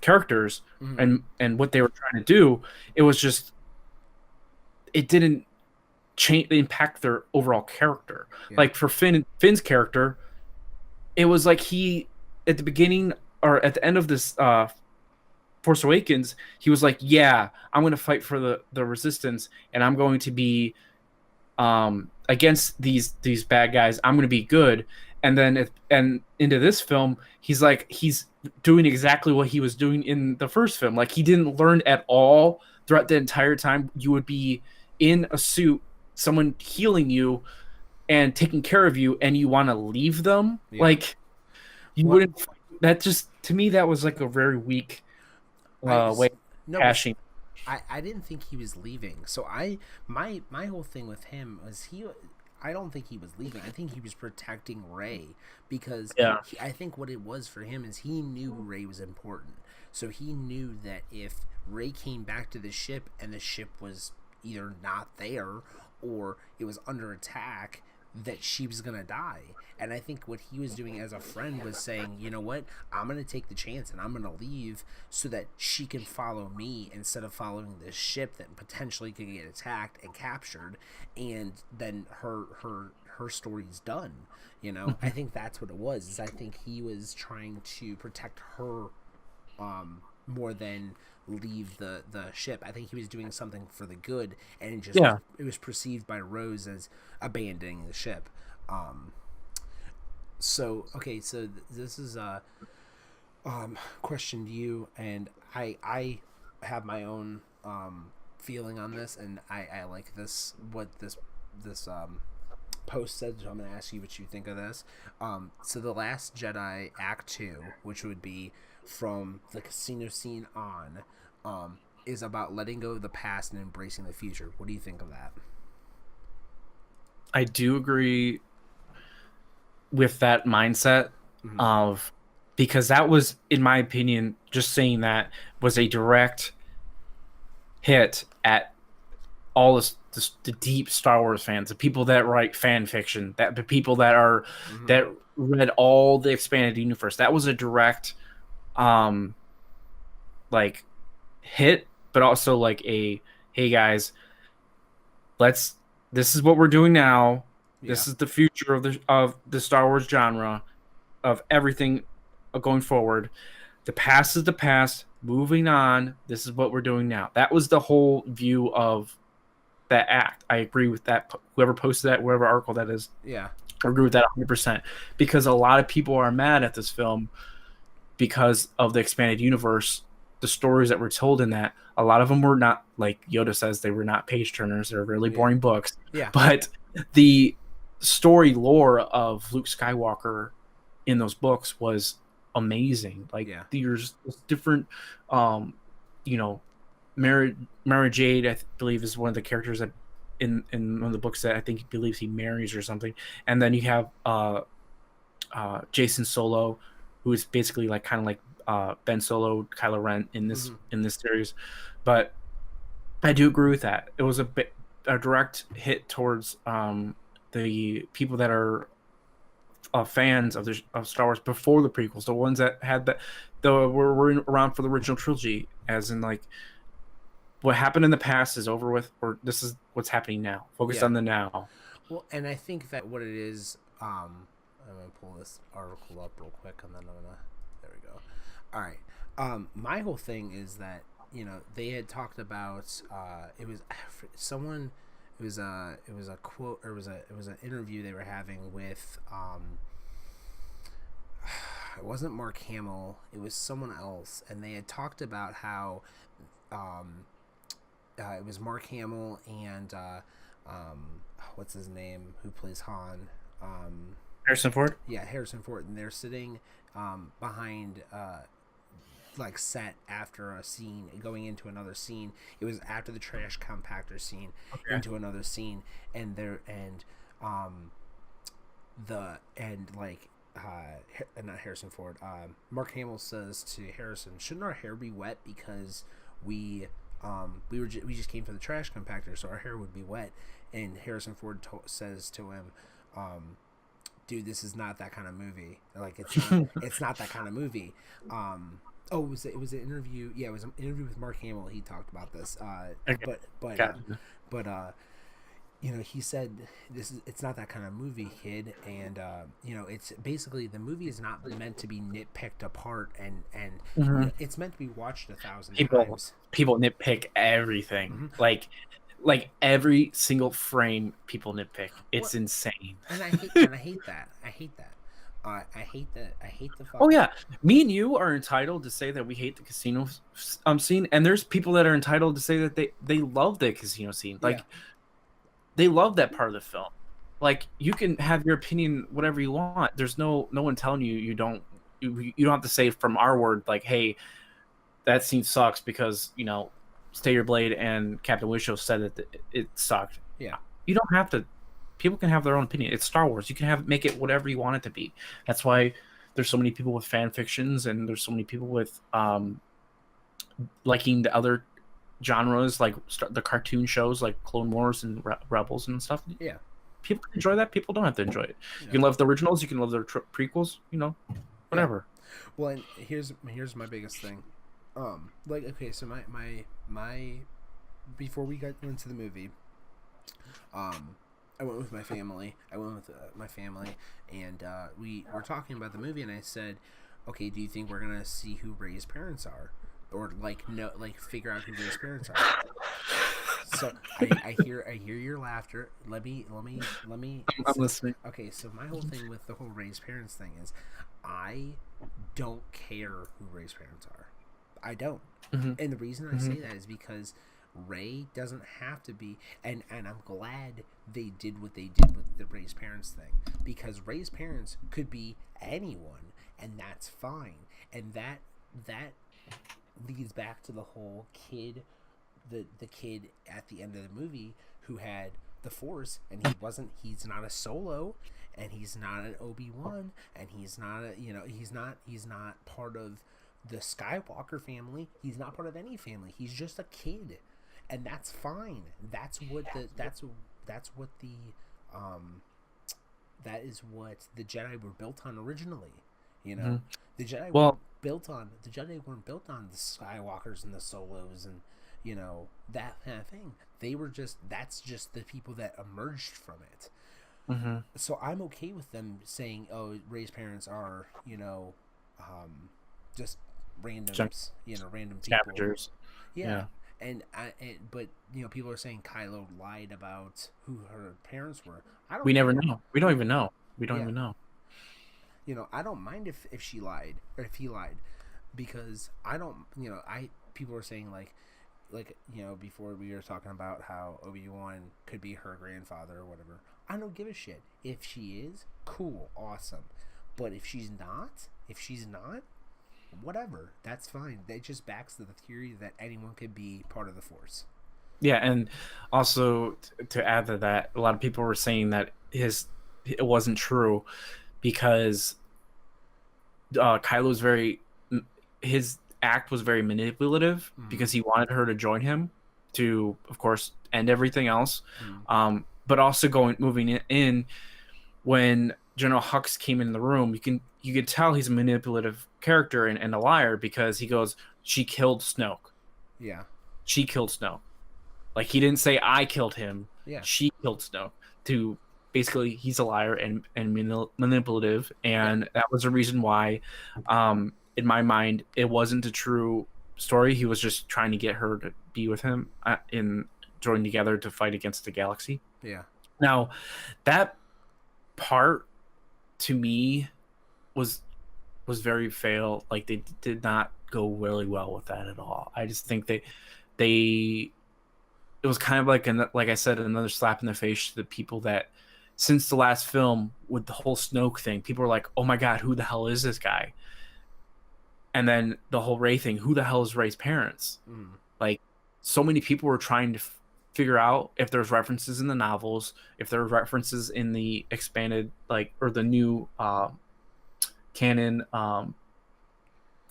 characters and what they were trying to do. It was just, it didn't impact their overall character. Like for Finn's character, it was like he at the beginning or at the end of this Force Awakens, he was like, yeah, I'm going to fight for the Resistance, and I'm going to be against these bad guys. I'm going to be good. And then and into this film, he's doing exactly what he was doing in the first film. Like, he didn't learn at all throughout the entire time. You would be in a suit, someone healing you and taking care of you, and you want to leave them. Like, you wouldn't. That just, to me, that was like a very weak way of cashing. I didn't think he was leaving. So my whole thing with him was I don't think he was leaving. I think he was protecting Rey because I think what it was for him is he knew Rey was important. So he knew that if Rey came back to the ship and the ship was either not there or it was under attack, that she was gonna die. And I think what he was doing as a friend was saying, you know what, I'm gonna take the chance and I'm gonna leave so that she can follow me instead of following this ship that potentially could get attacked and captured, and then her story's done. You know, I think that's what it was. Is I think he was trying to protect her more than leave the ship. I think he was doing something for the good, and it was perceived by Rose as abandoning the ship. So okay, so this is a question to you, and I have my own feeling on this, and I like this what this post said, so I'm going to ask you what you think of this. So The Last Jedi Act 2, which would be from the casino scene on, is about letting go of the past and embracing the future. What do you think of that? I do agree with that mindset of, because that was, in my opinion, just saying that was a direct hit at all the deep Star Wars fans, the people that write fan fiction, that the people that are that read all the expanded universe. That was a direct like hit, but also like a, hey guys, this is what we're doing now. This is the future of the Star Wars genre, of everything going forward. The past is the past. Moving on. This is what we're doing now. That was the whole view of that act. I agree with that. Whoever posted that, whatever article that is, I agree with that 100%. Because a lot of people are mad at this film because of the expanded universe. The stories that were told in that, a lot of them were not, like Yoda says, they were not page turners. They're really boring books. But the story lore of Luke Skywalker in those books was amazing. Like there's different, Mara Jade, I believe, is one of the characters that in one of the books that I think he believes he marries or something. And then you have Jason Solo, who is basically like kind of like Ben Solo, Kylo Ren in this series. But I do agree with that. It was a direct hit towards the people that are fans of Star Wars before the prequels, the ones that had were around for the original trilogy, as in like, what happened in the past is over with, or this is what's happening now. Focus on the now. Well, and I think that what it is, I'm gonna pull this article up real quick, and then there we go. All right. My whole thing is that, you know, they had talked about it was someone. It was a quote, or it was an interview they were having with it wasn't Mark Hamill, it was someone else, and they had talked about how it was Mark Hamill and what's his name, who plays Han, Harrison Ford. Yeah, Harrison Ford, and they're sitting behind like set after a scene, going into another scene. It was after the trash compactor scene, into another scene, and not Harrison Ford, Mark Hamill says to Harrison, shouldn't our hair be wet because we just came from the trash compactor, so our hair would be wet? And Harrison Ford says to him, dude, this is not that kind of movie. Like, it's not that kind of movie. It was an interview. Yeah, it was an interview with Mark Hamill. He talked about this. But you know, he said it's not that kind of movie, kid. And you know, it's basically, the movie is not meant to be nitpicked apart, and you know, it's meant to be watched 1,000 times. People nitpick everything. Like every single frame, people nitpick. It's insane. And I hate that. I hate that. I hate the fucking... Oh yeah, me and you are entitled to say that we hate the casino scene, and there's people that are entitled to say that they love the casino scene. Like, they love that part of the film. Like, you can have your opinion whatever you want. There's no one telling you don't have to say from our word, like, hey, that scene sucks because, you know, Stay Your Blade and TheCaptainWizShow said that it sucked. Yeah, you don't have to. People can have their own opinion. It's Star Wars. You can make it whatever you want it to be. That's why there's so many people with fan fictions, and there's so many people with liking the other genres, like the cartoon shows like Clone Wars and Rebels and stuff. Yeah, people can enjoy that. People don't have to enjoy it. You Yeah. can love the originals. You can love their prequels. Whatever. Yeah. Well, and here's my biggest thing. Like, okay, so my before we got into the movie, I went with my family. And we were talking about the movie, and I said, okay, do you think we're gonna see who Rey's parents are, or figure out who Rey's parents are? So I hear your laughter. Let me. I'm listening. Okay, so my whole thing with the whole Rey's parents thing is, I don't care who Rey's parents are. I don't. Mm-hmm. And the reason I say that is because Rey doesn't have to be, and I'm glad they did what they did with the Rey's parents thing, because Rey's parents could be anyone, and that's fine. And that leads back to the whole kid, the kid at the end of the movie who had the Force, and he's not a Solo, and he's not an Obi Wan, and he's not he's not part of the Skywalker family. He's not part of any family. He's just a kid, and that's fine. That is what the Jedi were built on originally. The Jedi weren't built on the Skywalkers and the Solos and that kind of thing. That's just the people that emerged from it. Mm-hmm. So I'm okay with them saying, "Oh, Rey's parents are just randoms, random people." Scavengers. Yeah. But people are saying Kylo lied about who her parents were. We never know. We don't even know. We don't even know. I don't mind if she lied or if he lied, because I don't. People are saying like before we were talking about how Obi Wan could be her grandfather or whatever. I don't give a shit. If she is, cool, awesome. But if she's not, whatever, that's fine. That just backs to the theory that anyone could be part of the Force. Yeah, and also to add to that, a lot of people were saying that it wasn't true because Kylo's his act was very manipulative because he wanted her to join him to, of course, end everything else. But also moving in when General Hux came in the room, you could tell he's a manipulative character and a liar, because he goes, "She killed Snoke." Yeah. She killed Snoke. Like, he didn't say I killed him. Yeah. She killed Snoke. To basically, he's a liar and manipulative, and that was the reason why, in my mind, it wasn't a true story. He was just trying to get her to be with him and join together to fight against the galaxy. Yeah. Now, that part to me was very fail. Like, they did not go really well with that at all. I just think it was kind of like I said, another slap in the face to the people that, since the last film with the whole Snoke thing, people were like, "Oh my god, who the hell is this guy?" And then the whole Rey thing, who the hell is Rey's parents? Like, so many people were trying to figure out if there's references in the novels, if there are references in the expanded, or the new canon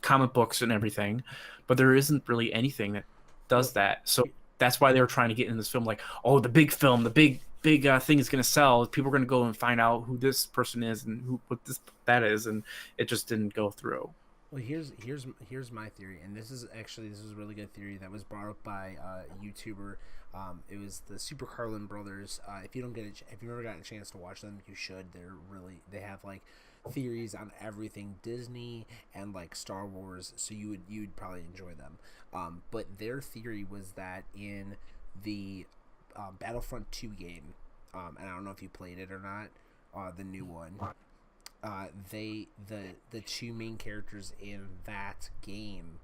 comic books and everything, but there isn't really anything that does that. So that's why they were trying to get in this film, like, oh, the big film, the big thing is going to sell. People are going to go and find out who this person is and that is, and it just didn't go through. Well, here's my theory, and this is a really good theory that was brought up by a YouTuber. It was the Super Carlin brothers. If you've never gotten a chance to watch them, you should. They have theories on everything Disney and Star Wars, so you'd probably enjoy them. But their theory was that in the Battlefront 2 game, and I don't know if you played it or not, the new one. The two main characters in that game,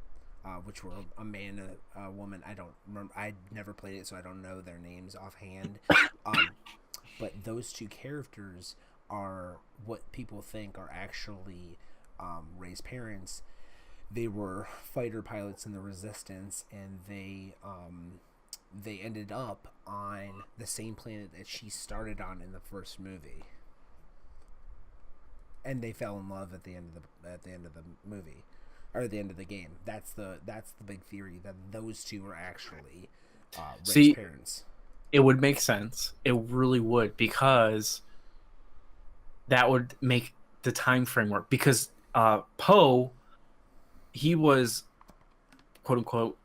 which were a man and a woman. I don't remember. I never played it, so I don't know their names offhand. But those two characters are what people think are actually Rey's parents. They were fighter pilots in the Resistance, and they ended up on the same planet that she started on in the first movie. And they fell in love at the end of the movie, or at the end of the game. That's the big theory, that those two are actually Rey's parents. It would make sense. It really would, because that would make the time frame work. Because Poe, he was quote unquote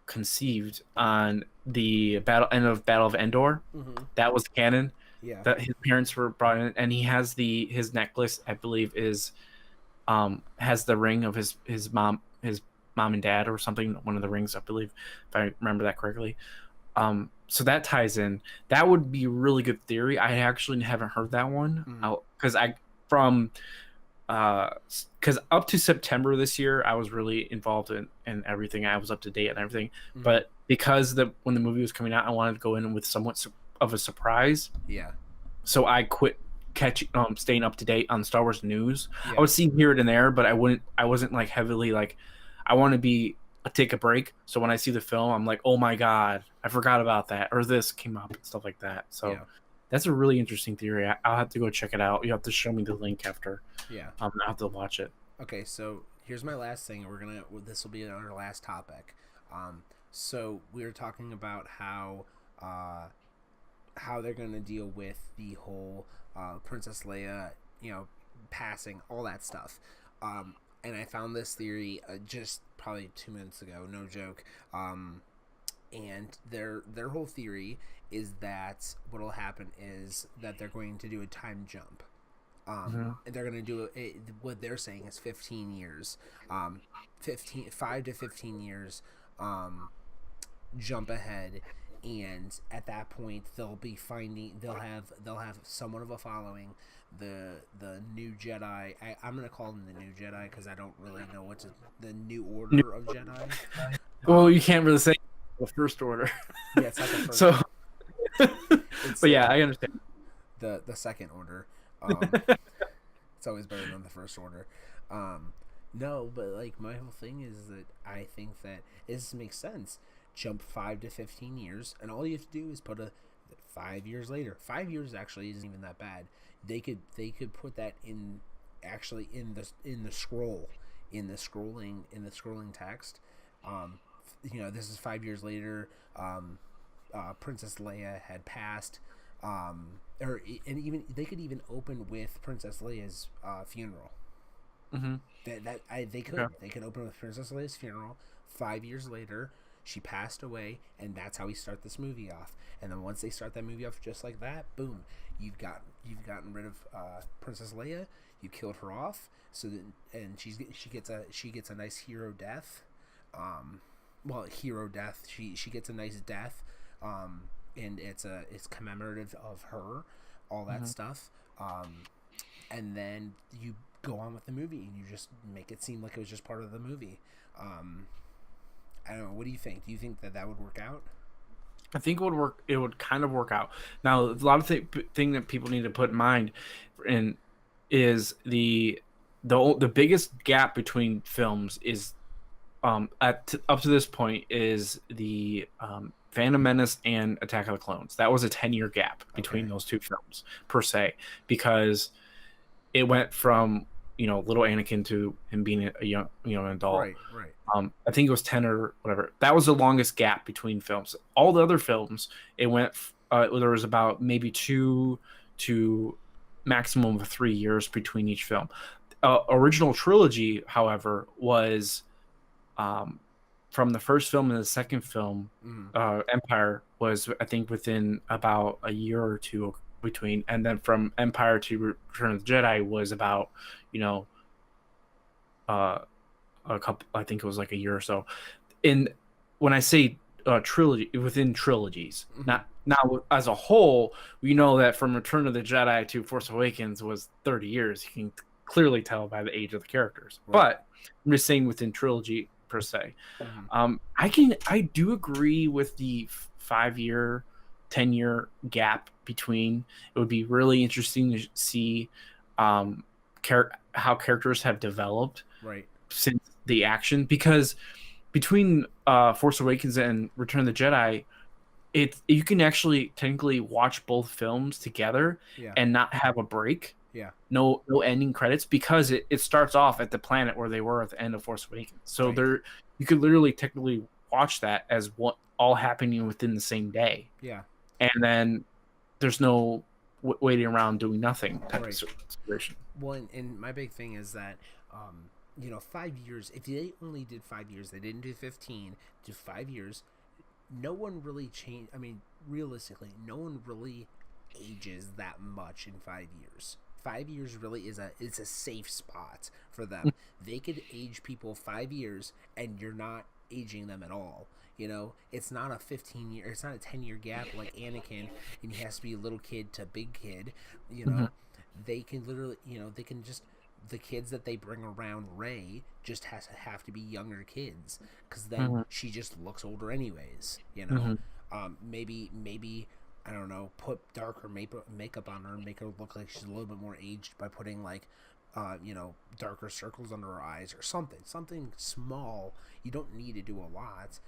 conceived on the end of Battle of Endor. Mm-hmm. That was canon. Yeah. That his parents were brought in, and he has his necklace, I believe, is has the ring of his mom and dad or something. One of the rings, I believe, if I remember that correctly. So that ties in. That would be a really good theory. I actually haven't heard that one because because up to September this year, I was really involved in everything. I was up to date and everything. Mm-hmm. But because when the movie was coming out, I wanted to go in with somewhat of a surprise. Yeah. So I quit staying up to date on Star Wars news. Yeah. I would see here and there, but I wasn't like heavily like, I want to take a break. So when I see the film, I'm like, oh my God, I forgot about that. Or this came up and stuff like that. So that's a really interesting theory. I'll have to go check it out. You have to show me the link after. Yeah. I'll have to watch it. Okay. So here's my last thing. This will be our last topic. So we were talking about how they're going to deal with the whole Princess Leia, passing, all that stuff. And I found this theory just probably 2 minutes ago, no joke. And their whole theory is that what'll happen is that they're going to do a time jump. And they're going to do what they're saying is 15 years, 5 to 15 years, jump ahead. And at that point, they'll have somewhat of a following. The new Jedi. I'm gonna call them the new Jedi because I don't really know the new order of Jedi. Well, you can't really say the First Order. Yeah, it's not the first. So, but yeah, I understand. The Second Order. It's always better than the First Order. No, but like my whole thing is that I think that this makes sense. Jump 5 to 15 years, and all you have to do is put 5 years later. 5 years actually isn't even that bad. They could put that in the scroll, in the scrolling text. This is 5 years later. Princess Leia had passed, and even they could even open with Princess Leia's funeral. Mm-hmm. They could open with Princess Leia's funeral. 5 years later, she passed away, and that's how we start this movie off. And then once they start that movie off just like that, boom, you've gotten rid of Princess Leia. You killed her off, and she gets a nice hero death. Hero death. She gets a nice death, and it's commemorative of her, all that stuff. And then you go on with the movie, and you just make it seem like it was just part of the movie. I don't know. What do you think? Do you think that would work out? I think it would work. It would kind of work out. Now, a lot of thing that people need to put in mind, is the biggest gap between films is up to this point is the Phantom Menace and Attack of the Clones. That was a 10-year gap between those two films per se, because it went from little Anakin to him being a young adult. Right. I think it was 10 or whatever. That was the longest gap between films. All the other films, it went. There was about maybe 2 to maximum of 3 years between each film. Original trilogy, however, was from the first film and the second film. Empire was, I think, within about a year or two between, and then from Empire to Return of the Jedi was about a couple, I think it was like a year or so. And when I say trilogy, within trilogies, not as a whole, we know that from Return of the Jedi to Force Awakens was 30 years. You can clearly tell by the age of the characters. Right. But I'm just saying within trilogy per se. I do agree with the 5-year, 10-year gap between. It would be really interesting to see how characters have developed since the action, because between Force Awakens and Return of the Jedi, you can actually technically watch both films together and not have a break. No ending credits, because it starts off at the planet where they were at the end of Force Awakens. So you could literally technically watch that as what all happening within the same day. and then there's no waiting around doing nothing type Right. of situation. Well, and my big thing is that, 5 years. If they only did 5 years, they didn't do 15. Do 5 years. No one really changed. I mean, realistically, no one really ages that much in 5 years. 5 years really is a safe spot for them. They could age people 5 years, and you're not aging them at all. It's not a 15 year. It's not a 10 year gap like Anakin, and he has to be a little kid to big kid. You Mm-hmm. know, they can literally. They can just the kids that they bring around Rey just has to have to be younger kids because then Mm-hmm. she just looks older anyways. Mm-hmm. Maybe I don't know, put darker makeup on her and make her look like she's a little bit more aged by putting like darker circles under her eyes or something small. You don't need to do a lot,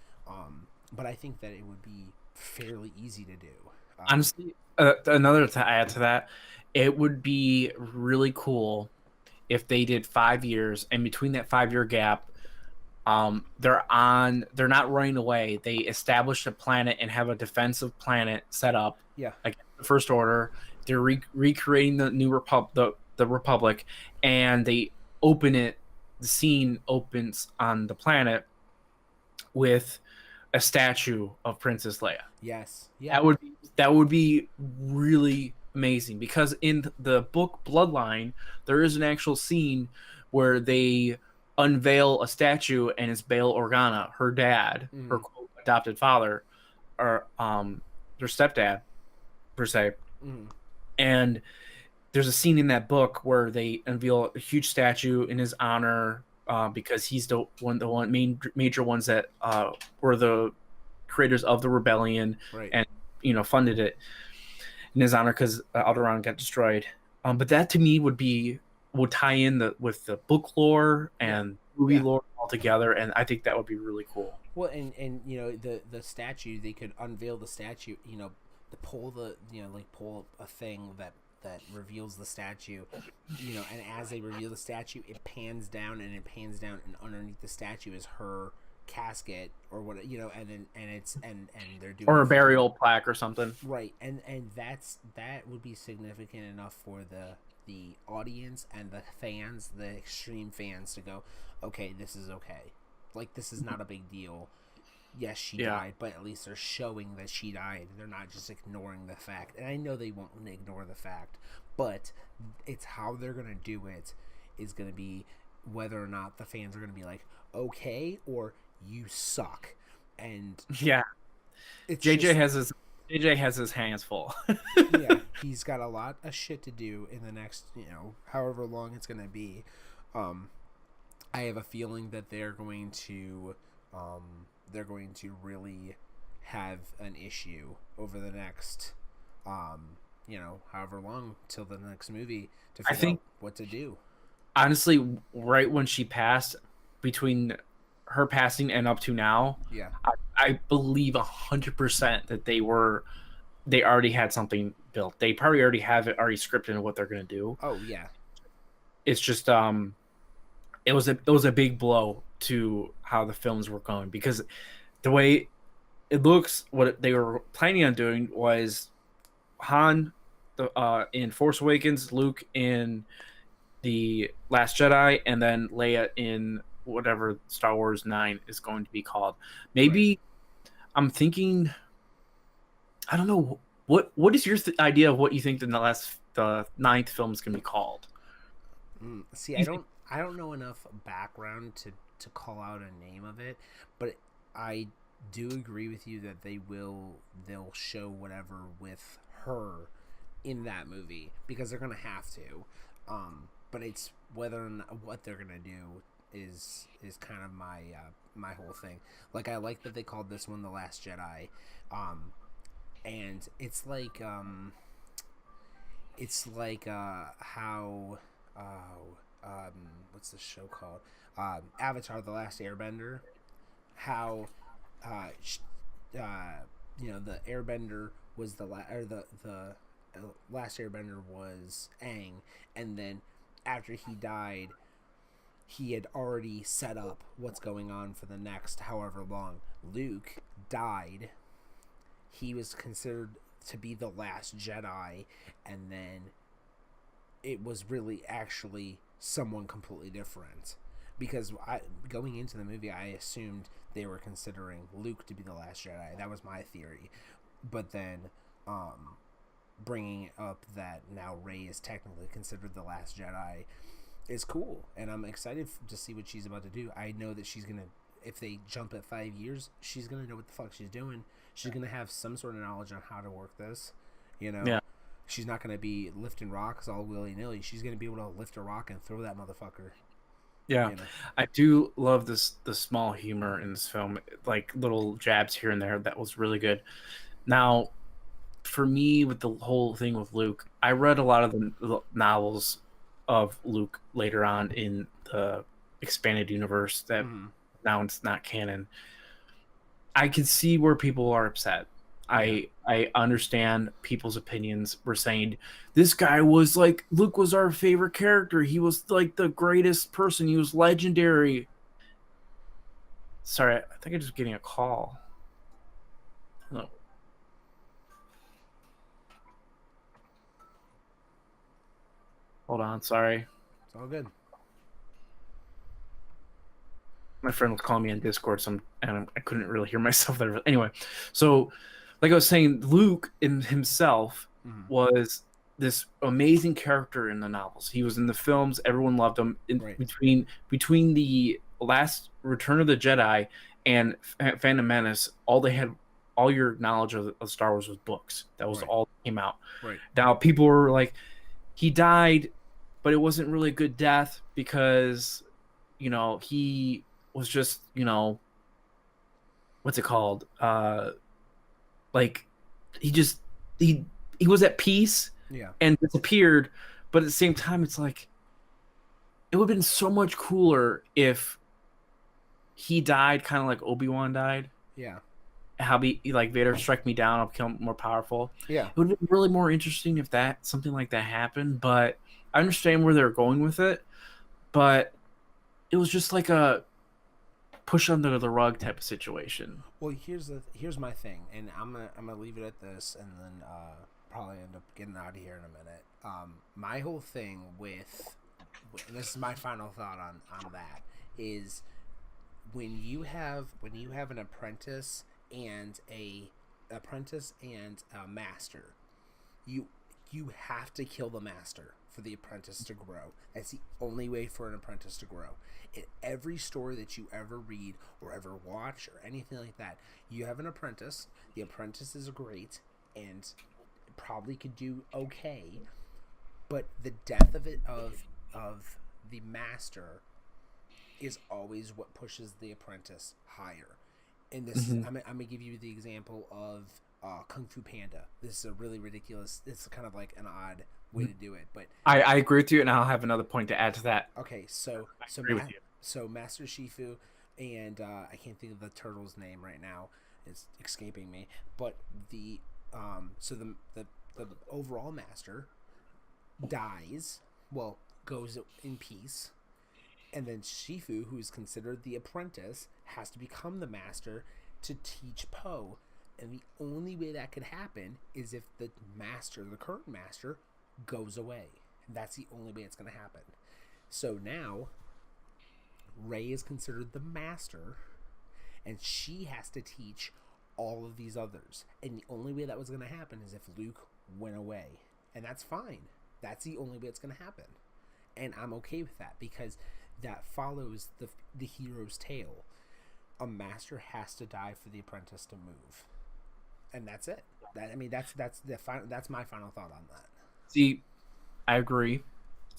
but I think that it would be fairly easy to do. Honestly, another to add to that, it would be really cool if they did 5 years, and between that 5 year gap, they're not running away. They establish a planet and have a defensive planet set up Yeah. against the First Order. They're recreating the new the Republic, and they open it. The scene opens on the planet with a statue of Princess Leia. Yes. Yeah. That would be really amazing, because in the book Bloodline, there is an actual scene where they unveil a statue, and it's Bail Organa, her dad, her quote, adopted father, or their stepdad per se. And there's a scene in that book where they unveil a huge statue in his honor, because he's the major ones that were the creators of the rebellion, Right. and funded it in his honor, because Alderaan got destroyed. But that to me would tie in with the book lore and movie lore all together, and I think that would be really cool. Well, and the statue, they could unveil the statue, to pull pull a thing that reveals the statue, and as they reveal the statue, it pans down, and underneath the statue is her casket or what, and they're doing, or a burial plaque or something. right, and that would be significant enough for the audience and the fans, the extreme fans, to go, okay, this is okay, like, this is not a big deal. Yes, she died, but at least they're showing that she died. They're not just ignoring the fact. And I know they won't ignore the fact, but it's how they're going to do it is going to be whether or not the fans are going to be like, okay, or you suck. And yeah, JJ has his hands full. Yeah, he's got a lot of shit to do in the next, however long it's going to be. I have a feeling that they're going to really have an issue over the next, however long till the next movie to figure out what to do. Honestly, right when she passed, between her passing and up to now, yeah, I believe 100% that they already had something built. They probably already have it already scripted in what they're going to do. Oh yeah, it's just it was a big blow to how the films were going, because the way it looks, what they were planning on doing was Han in Force Awakens, Luke in The Last Jedi, and then Leia in whatever Star Wars 9 is going to be called. Maybe right. I'm thinking, I don't know, what is your idea of what you think the ninth film is going to be called? See, I don't know enough background to call out a name of it, but I do agree with you that they'll show whatever with her in that movie, because they're gonna have to. But it's whether or not what they're gonna do is kind of my whole thing. Like, I like that they called this one The Last Jedi, and it's like how what's the show called? Avatar: The Last Airbender. How the Airbender was the Last Airbender was Aang, and then after he died, he had already set up what's going on for the next however long. Luke died. He was considered to be the last Jedi, and then it was really actually someone completely different. Because going into the movie, I assumed they were considering Luke to be the last Jedi. That was my theory. But then bringing up that now Rey is technically considered the last Jedi is cool. And I'm excited to see what she's about to do. I know that she's going to, if they jump at 5 years, she's going to know what the fuck she's doing. She's going to have some sort of knowledge on how to work this, you know? Yeah. She's not going to be lifting rocks all willy-nilly. She's going to be able to lift a rock and throw that motherfucker. Yeah, you know? I do love the small humor in this film, like little jabs here and there. That was really good. Now, for me, with the whole thing with Luke, I read a lot of the novels of Luke later on in the expanded universe that now it's not canon. I can see where people are upset. I understand people's opinions. We're saying this guy was like, Luke was our favorite character. He was like the greatest person. He was legendary. Sorry, I think I'm just getting a call. No. Hold on, sorry. It's all good. My friend was calling me on Discord, and I couldn't really hear myself there. Anyway, so like I was saying, Luke in himself was this amazing character in the novels. He was in the films; everyone loved him. Between the last Return of the Jedi and Phantom Menace, all your knowledge of Star Wars was books. That was all that came out. Right. Now people were like, he died, but it wasn't really a good death because, he was just, what's it called? Like he was at peace and disappeared, but at the same time, it's like, it would have been so much cooler if he died kind of like Obi-Wan died. Yeah. How like Vader strike me down, I'll become more powerful. Yeah. It would have been really more interesting if something like that happened, but I understand where they're going with it, but it was just like a push under the rug type of situation. Well, here's my thing, and I'm gonna leave it at this, and then probably end up getting out of here in a minute. My whole thing with this is my final thought on that is when you have an apprentice and a master, you have to kill the master for the apprentice to grow. That's the only way for an apprentice to grow. In every story that you ever read or ever watch or anything like that, you have an apprentice. The apprentice is great and probably could do okay, but the death of the master is always what pushes the apprentice higher. And this, I'm gonna give you the example of Kung Fu Panda. This is a really ridiculous. It's kind of like an odd way to do it, but I agree with you, and I'll have another point to add to that. Okay, so Master Shifu and I can't think of the turtle's name right now. It's escaping me. But the overall master dies. Well, goes in peace. And then Shifu, who is considered the apprentice, has to become the master to teach Poe. And the only way that could happen is if the current master, goes away. That's the only way it's going to happen. So now, Rey is considered the master, and she has to teach all of these others. And the only way that was going to happen is if Luke went away. And that's fine. That's the only way it's going to happen. And I'm okay with that because that follows the hero's tale. A master has to die for the apprentice to move, and that's it. That's my final thought on that. See, I agree.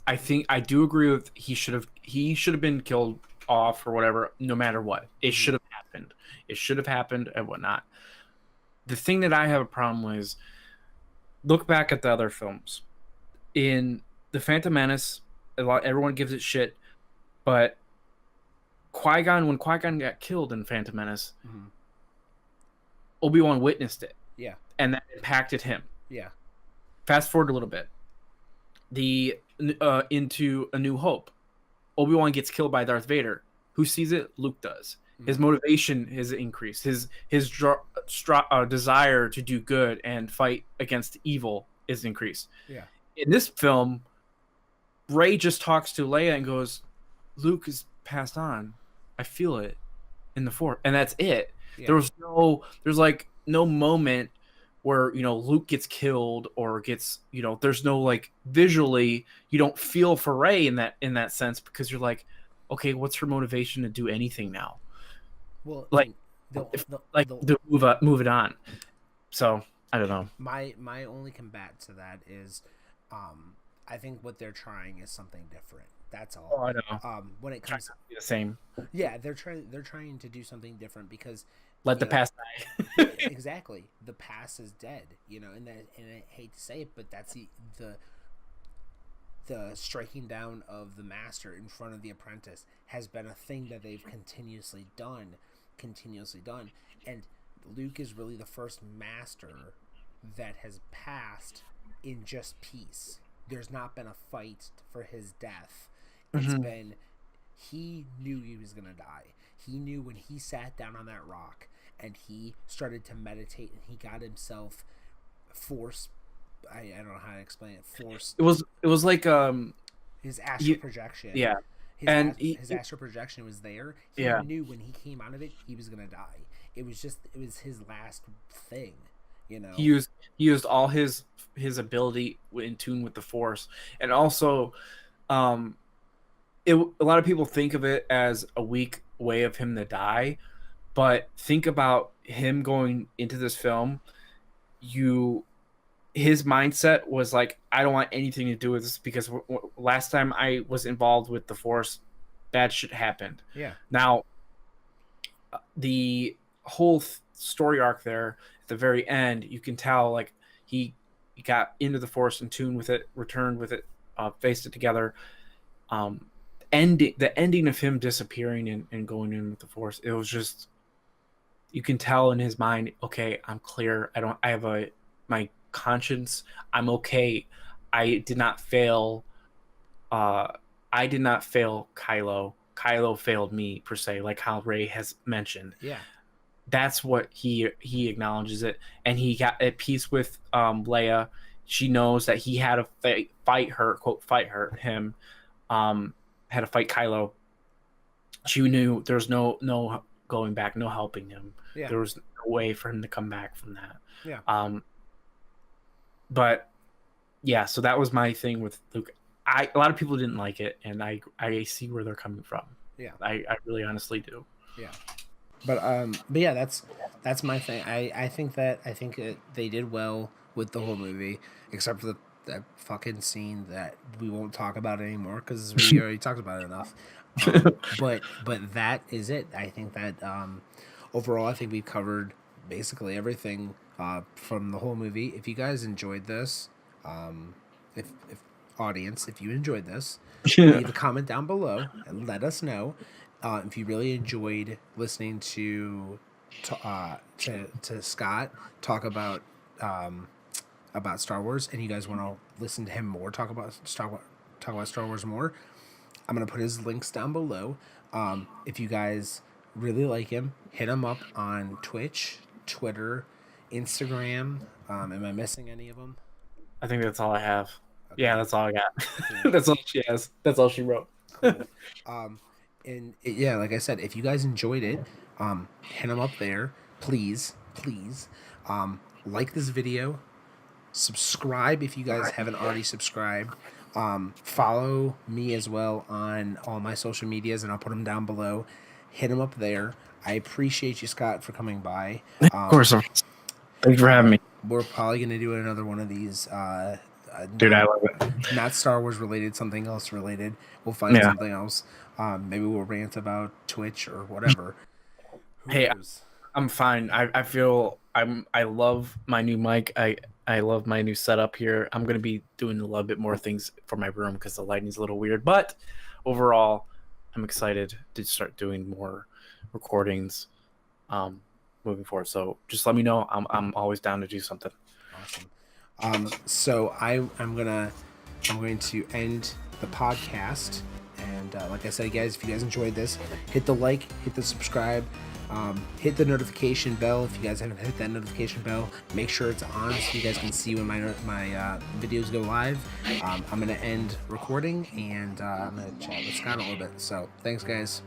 I do agree with he should have been killed off or whatever. No matter what, it should have happened. It should have happened and whatnot. The thing that I have a problem with is look back at the other films. In the Phantom Menace, everyone gives it shit. But when Qui-Gon got killed in Phantom Menace, Obi-Wan witnessed it. Yeah. And that impacted him. Yeah. Fast forward a little bit. Into A New Hope. Obi-Wan gets killed by Darth Vader. Who sees it? Luke does. His motivation has increased. His desire to do good and fight against evil is increased. Yeah. In this film, Rey just talks to Leia and goes, "Luke is passed on. I feel it in the Force," and that's it. Yeah. There's like no moment where Luke gets killed or gets there's no like visually you don't feel for Rey in that sense, because you're like, okay, what's her motivation to do anything now? Well, like the move it on. So I don't know. My only combat to that is, I think what they're trying is something different. That's all. Oh, I know. When it comes to be the same. Yeah, they're trying to do something different because let the past die. Exactly, the past is dead. And I hate to say it, but that's the striking down of the master in front of the apprentice has been a thing that they've continuously done, and Luke is really the first master that has passed in just peace. There's not been a fight for his death. It's been, he knew he was going to die. He knew when he sat down on that rock and he started to meditate and he got himself forced. I don't know how to explain it. Forced. It was like his astral projection. Yeah. His astral projection was there. He knew when he came out of it, he was going to die. It was his last thing. He used all his ability in tune with the Force, and also, a lot of people think of it as a weak way of him to die, but think about him going into this film. His mindset was like, I don't want anything to do with this, because last time I was involved with the Force, bad shit happened. Yeah. Now, the whole story arc there at the very end, you can tell like he got into the Force, in tune with it, returned with it, faced it together. The ending of him disappearing and going in with the Force, it was just, you can tell in his mind, okay, I'm clear. I have my conscience. I'm okay. I did not fail. I did not fail Kylo. Kylo failed me, per se, like how Rey has mentioned. Yeah. That's what he acknowledges it, and he got at peace with Leia. She knows that he had to fight her, him, had to fight Kylo. She knew there's no going back, no helping him. Yeah. There was no way for him to come back from that. Yeah. But yeah, so that was my thing with Luke. A lot of people didn't like it, and I see where they're coming from. Yeah. I really honestly do. Yeah. But yeah, that's my thing. I think they did well with the whole movie, except for that fucking scene that we won't talk about anymore because we already talked about it enough. But that is it. I think that overall, I think we've covered basically everything from the whole movie. If you guys enjoyed this, if audience, if you enjoyed this, leave a comment down below and let us know. If you really enjoyed listening to Scott talk about Star Wars, and you guys want to listen to him more talk about Star Wars more, I'm gonna put his links down below. If you guys really like him, hit him up on Twitch, Twitter, Instagram. Am I missing any of them? I think that's all I have. Okay. Yeah, that's all I got. Cool. That's all she has. That's all she wrote. Cool. Yeah, like I said, if you guys enjoyed it, hit them up there. Please, like this video. Subscribe if you guys haven't already subscribed. Follow me as well on all my social medias, and I'll put them down below. Hit them up there. I appreciate you, Scott, for coming by. Of course. Thanks for having me. We're probably going to do another one of these. Dude, I love it. Not Star Wars related, something else related. We'll find something else. Maybe we'll rant about Twitch or whatever. Hey, I'm fine. I love my new mic. I love my new setup here. I'm going to be doing a little bit more things for my room because the lighting's a little weird. But overall, I'm excited to start doing more recordings moving forward. So just let me know. I'm always down to do something. Awesome. So I'm going to end the podcast, and And like I said, guys, if you guys enjoyed this, hit the like, hit the subscribe, hit the notification bell. If you guys haven't hit that notification bell, make sure it's on so you guys can see when my videos go live. I'm going to end recording, and I'm going to chat with Scott a little bit. So thanks, guys.